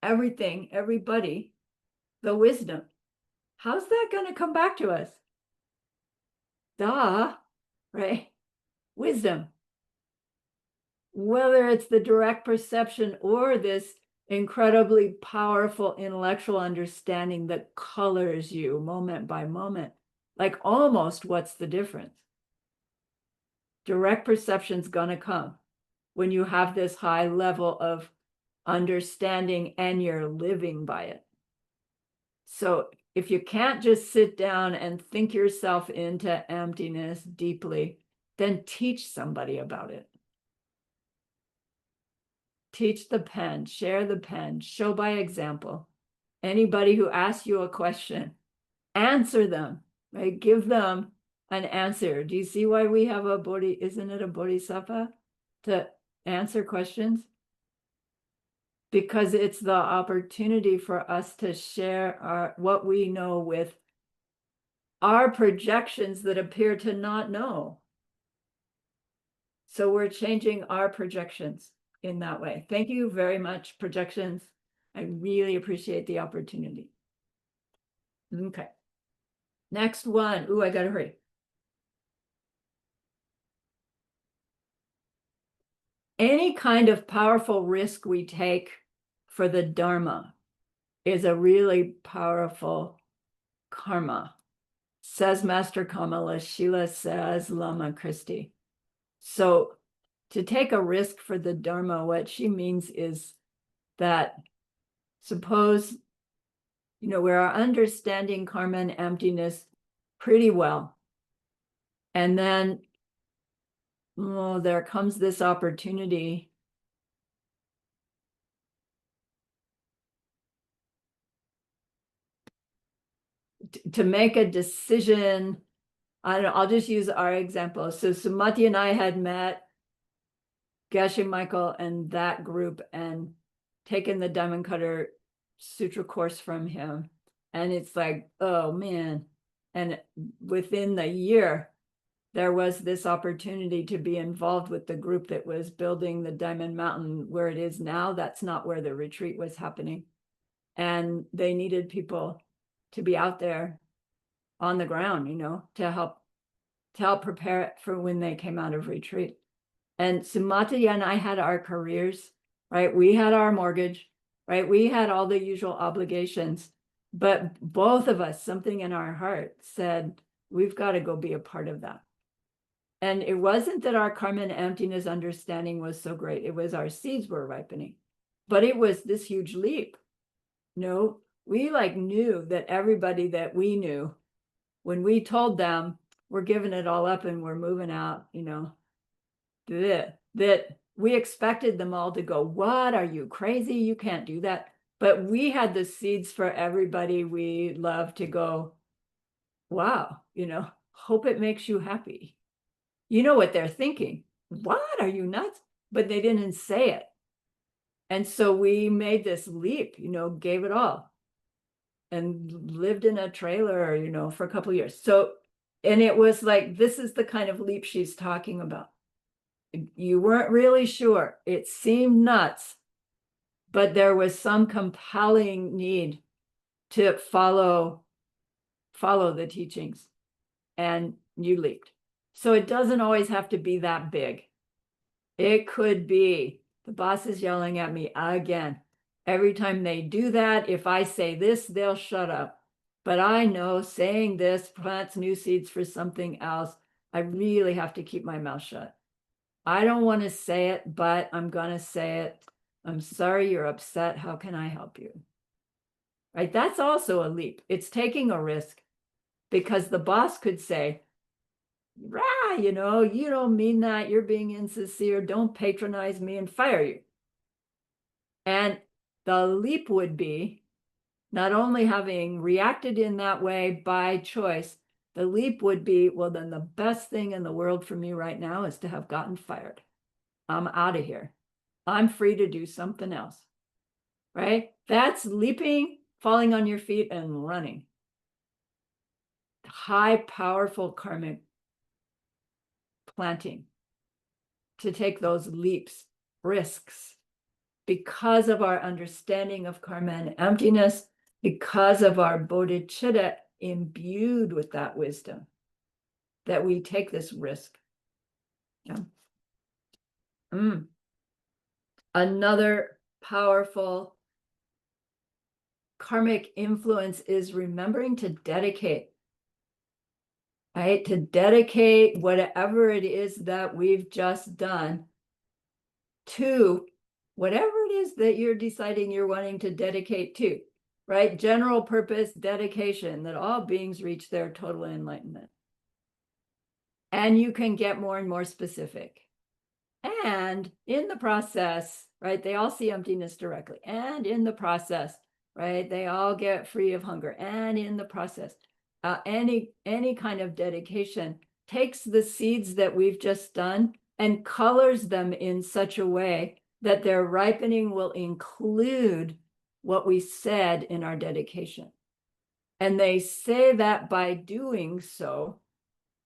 everything, everybody, the wisdom. How's that going to come back to us? Duh, right? Wisdom. Whether it's the direct perception or this incredibly powerful intellectual understanding that colors you moment by moment, like almost what's the difference? Direct perception's going to come when you have this high level of understanding and you're living by it. So if you can't just sit down and think yourself into emptiness deeply, then teach somebody about it. Teach the pen, share the pen, show by example. Anybody who asks you a question, answer them, right? Give them an answer. Do you see why we have a isn't it a bodhisattva to answer questions? Because it's the opportunity for us to share what we know with our projections that appear to not know. So we're changing our projections in that way. Thank you very much, projections. I really appreciate the opportunity. Okay. Next one. Ooh, I gotta hurry. any kind of powerful risk we take for the Dharma is a really powerful karma, says Master Kamala. Sheila says Lama Christie. So to take a risk for the Dharma, what she means is that suppose, we're understanding karma and emptiness pretty well. And then, there comes this opportunity to make a decision. I don't know, I'll just use our example. So Sumati and I had met Geshe Michael and that group and taken the Diamond Cutter Sutra course from him. And it's like, oh man. And within the year, there was this opportunity to be involved with the group that was building the Diamond Mountain where it is now. That's not where the retreat was happening. And they needed people to be out there on the ground, to help prepare it for when they came out of retreat. And Sumati and I had our careers, right? We had our mortgage, right? We had all the usual obligations, but both of us, something in our heart said, we've got to go be a part of that. And it wasn't that our karma and emptiness understanding was so great. It was our seeds were ripening, but it was this huge leap. No, we knew that everybody that we knew, when we told them we're giving it all up and we're moving out, that we expected them all to go, what, are you crazy? You can't do that. But we had the seeds for everybody we love to go, wow, hope it makes you happy. You know what they're thinking. What, are you nuts? But they didn't say it. And so we made this leap, gave it all and lived in a trailer, for a couple of years. So, and it was like, this is the kind of leap she's talking about. You weren't really sure. It seemed nuts, but there was some compelling need to follow the teachings, and you leaped. So it doesn't always have to be that big. It could be the boss is yelling at me again. Every time they do that, if I say this, they'll shut up. But I know saying this plants new seeds for something else. I really have to keep my mouth shut. I don't want to say it, but I'm going to say it. I'm sorry you're upset. How can I help you? Right? That's also a leap. It's taking a risk, because the boss could say, rah, you don't mean that. You're being insincere. Don't patronize me, and fire you. And the leap would be not only having reacted in that way by choice, the leap would be, well, then the best thing in the world for me right now is to have gotten fired. I'm out of here. I'm free to do something else, right? That's leaping, falling on your feet, and running. High, powerful karmic planting to take those leaps, risks, because of our understanding of karma and emptiness, because of our bodhicitta imbued with that wisdom, that we take this risk. Yeah. Another powerful karmic influence is remembering to dedicate, right? To dedicate whatever it is that we've just done to whatever it is that you're deciding you're wanting to dedicate to, right? General purpose dedication, that all beings reach their total enlightenment. And you can get more and more specific. And in the process, right, they all see emptiness directly. And in the process, right, they all get free of hunger. And in the process, any kind of dedication takes the seeds that we've just done and colors them in such a way that their ripening will include what we said in our dedication. And they say that by doing so,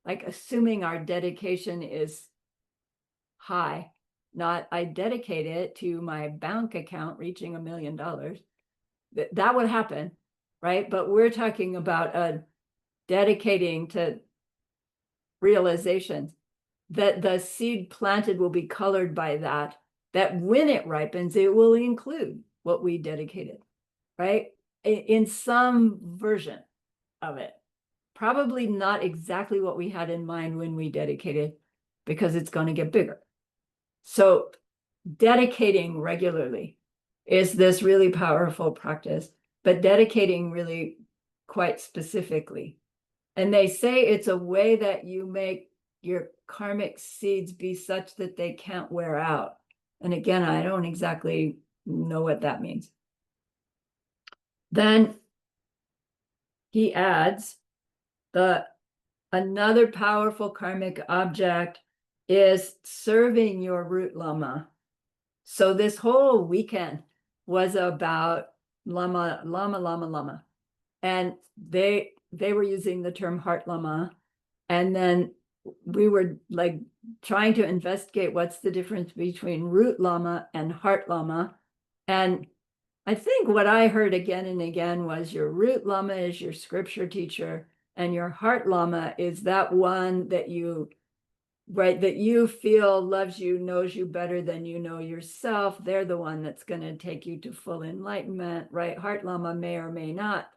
like assuming our dedication is high, not I dedicate it to my bank account reaching $1 million. That would happen, right? But we're talking about dedicating to realizations, that the seed planted will be colored by that, that when it ripens, it will include what we dedicated, right? In some version of it. Probably not exactly what we had in mind when we dedicated, because it's going to get bigger. So dedicating regularly is this really powerful practice, but dedicating really quite specifically. And they say it's a way that you make your karmic seeds be such that they can't wear out. And again, I don't exactly know what that means. Then he adds another powerful karmic object is serving your root lama. So this whole weekend was about lama. And they were using the term heart lama. And then we were like trying to investigate what's the difference between root lama and heart lama. And I think what I heard again and again was your root lama is your scripture teacher, and your heart lama is that one that you, right, that you feel loves you, knows you better than you know yourself. They're the one that's going to take you to full enlightenment, right? Heart lama may or may not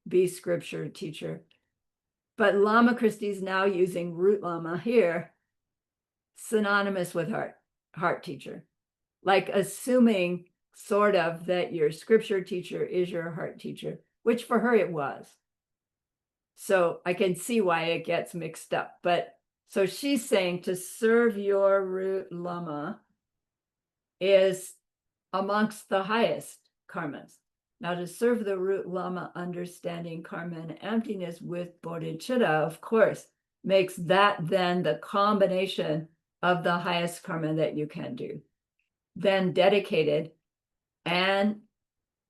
be scripture teacher. But Lama Christie's now using root lama here, synonymous with heart teacher, like assuming sort of that your scripture teacher is your heart teacher, which for her it was. So I can see why it gets mixed up. But so she's saying to serve your root lama is amongst the highest karmas. Now, to serve the root lama, understanding karma and emptiness with bodhicitta, of course, makes that then the combination of the highest karma that you can do. Then dedicated and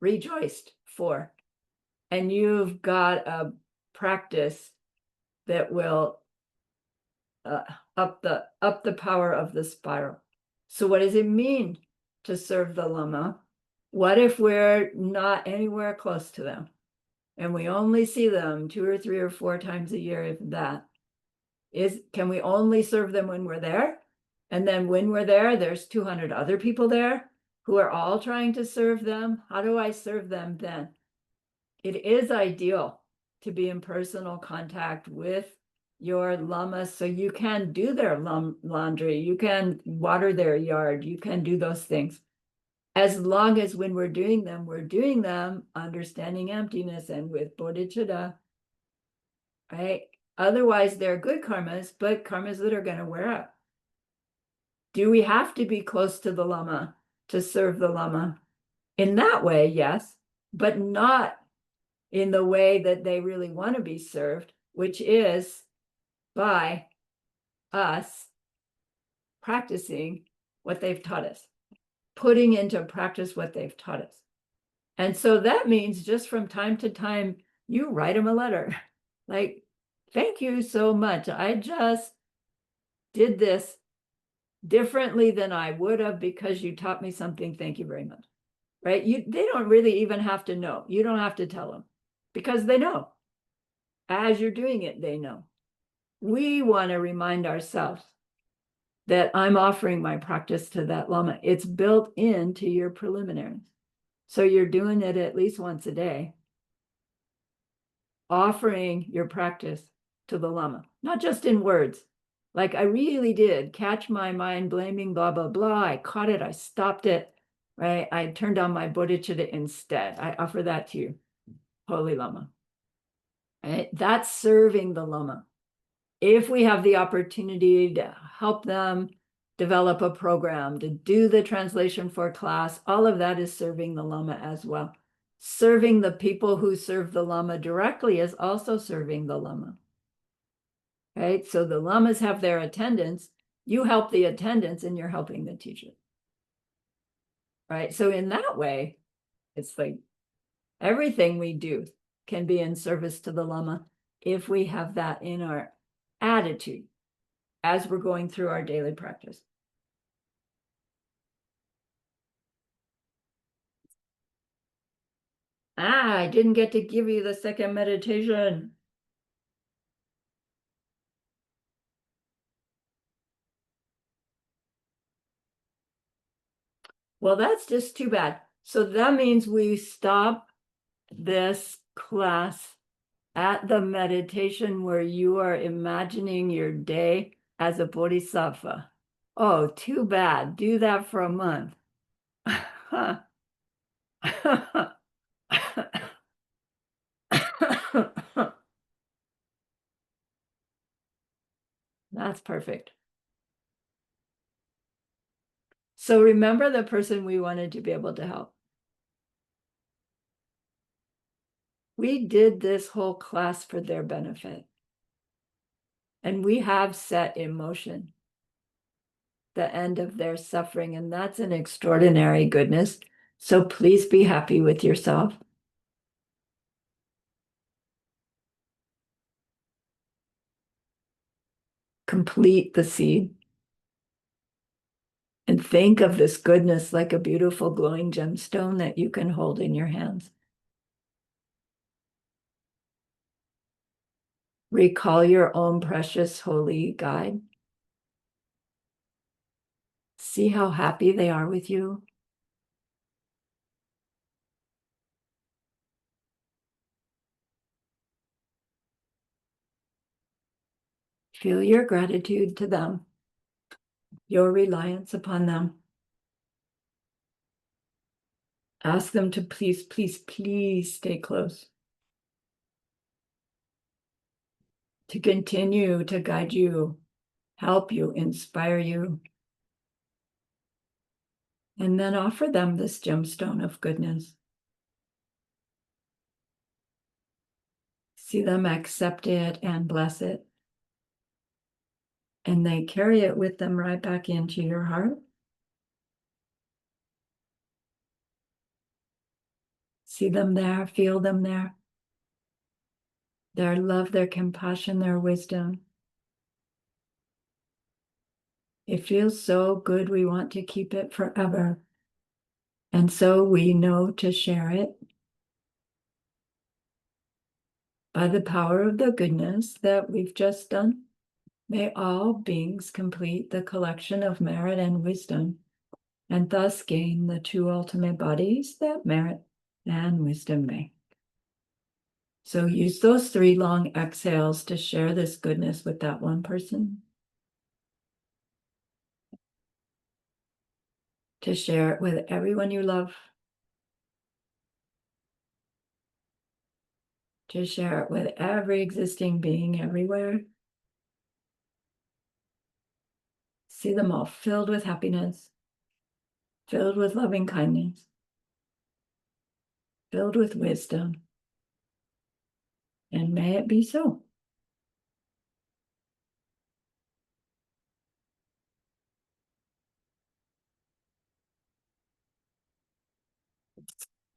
rejoiced for. And you've got a practice that will up the power of the spiral. So what does it mean to serve the lama? What if we're not anywhere close to them and we only see them 2 or 3 or 4 times a year, if that? Can we only serve them when we're there? And then when we're there, there's 200 other people there who are all trying to serve them. How do I serve them then? It is ideal to be in personal contact with your lamas so you can do their laundry, you can water their yard, you can do those things. As long as when we're doing them understanding emptiness and with bodhicitta, right? Otherwise, they're good karmas, but karmas that are going to wear out. Do we have to be close to the lama to serve the lama? In that way, yes, but not in the way that they really want to be served, which is by us practicing what they've taught us, putting into practice what they've taught us. And so that means just from time to time, you write them a letter like, thank you so much. I just did this differently than I would have because you taught me something. Thank you very much. Right? They don't really even have to know. You don't have to tell them because they know. As you're doing it, they know. We want to remind ourselves that I'm offering my practice to that lama. It's built into your preliminaries. So you're doing it at least once a day, offering your practice to the lama, not just in words. Like I really did catch my mind blaming blah, blah, blah. I caught it. I stopped it, right? I turned on my bodhicitta instead. I offer that to you, Holy Lama. Right? That's serving the lama. If we have the opportunity to help them develop a program, to do the translation for class, all of that is serving the lama as well. Serving the people who serve the lama directly is also serving the lama. Right? So the lamas have their attendants, you help the attendants and you're helping the teacher. Right? So in that way, it's like everything we do can be in service to the lama if we have that in our attitude as we're going through our daily practice. I didn't get to give you the second meditation. Well, that's just too bad. So that means we stop this class at the meditation where you are imagining your day as a bodhisattva. Oh, too bad. Do that for a month. That's perfect. So remember the person we wanted to be able to help. We did this whole class for their benefit. And we have set in motion the end of their suffering, and that's an extraordinary goodness. So please be happy with yourself. Complete the seed. And think of this goodness like a beautiful glowing gemstone that you can hold in your hands. Recall your own precious holy guide. See how happy they are with you. Feel your gratitude to them, your reliance upon them. Ask them to please, please, please stay close. To continue to guide you, help you, inspire you. And then offer them this gemstone of goodness. See them accept it and bless it. And they carry it with them right back into your heart. See them there, feel them there. Their love, their compassion, their wisdom. It feels so good. We want to keep it forever. And so we know to share it by the power of the goodness that we've just done. May all beings complete the collection of merit and wisdom, and thus gain the two ultimate bodies that merit and wisdom make. So use those 3 long exhales to share this goodness with that one person. To share it with everyone you love. To share it with every existing being everywhere. See them all filled with happiness, filled with loving kindness, filled with wisdom. And may it be so.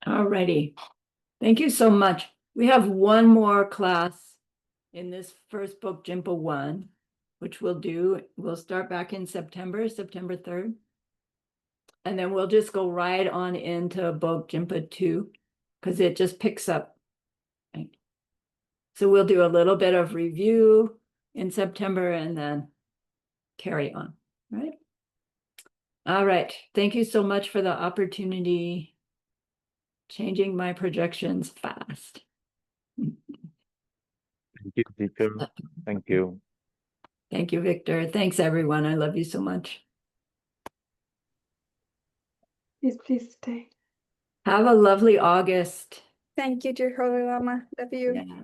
Alrighty. Thank you so much. We have one more class in this first book, Jinpa 1, which we'll do. We'll start back in September 3rd. And then we'll just go right on into book Jinpa 2, because it just picks up. Right? So we'll do a little bit of review in September and then carry on, right? All right. Thank you so much for the opportunity. Changing my projections fast. Thank you, teacher. Thank you. Thank you, Victor. Thanks, everyone. I love you so much. Please stay. Have a lovely August. Thank you, dear Holy Lama. Love you. Yeah,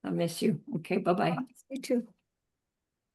I miss you. Okay, bye-bye. You too.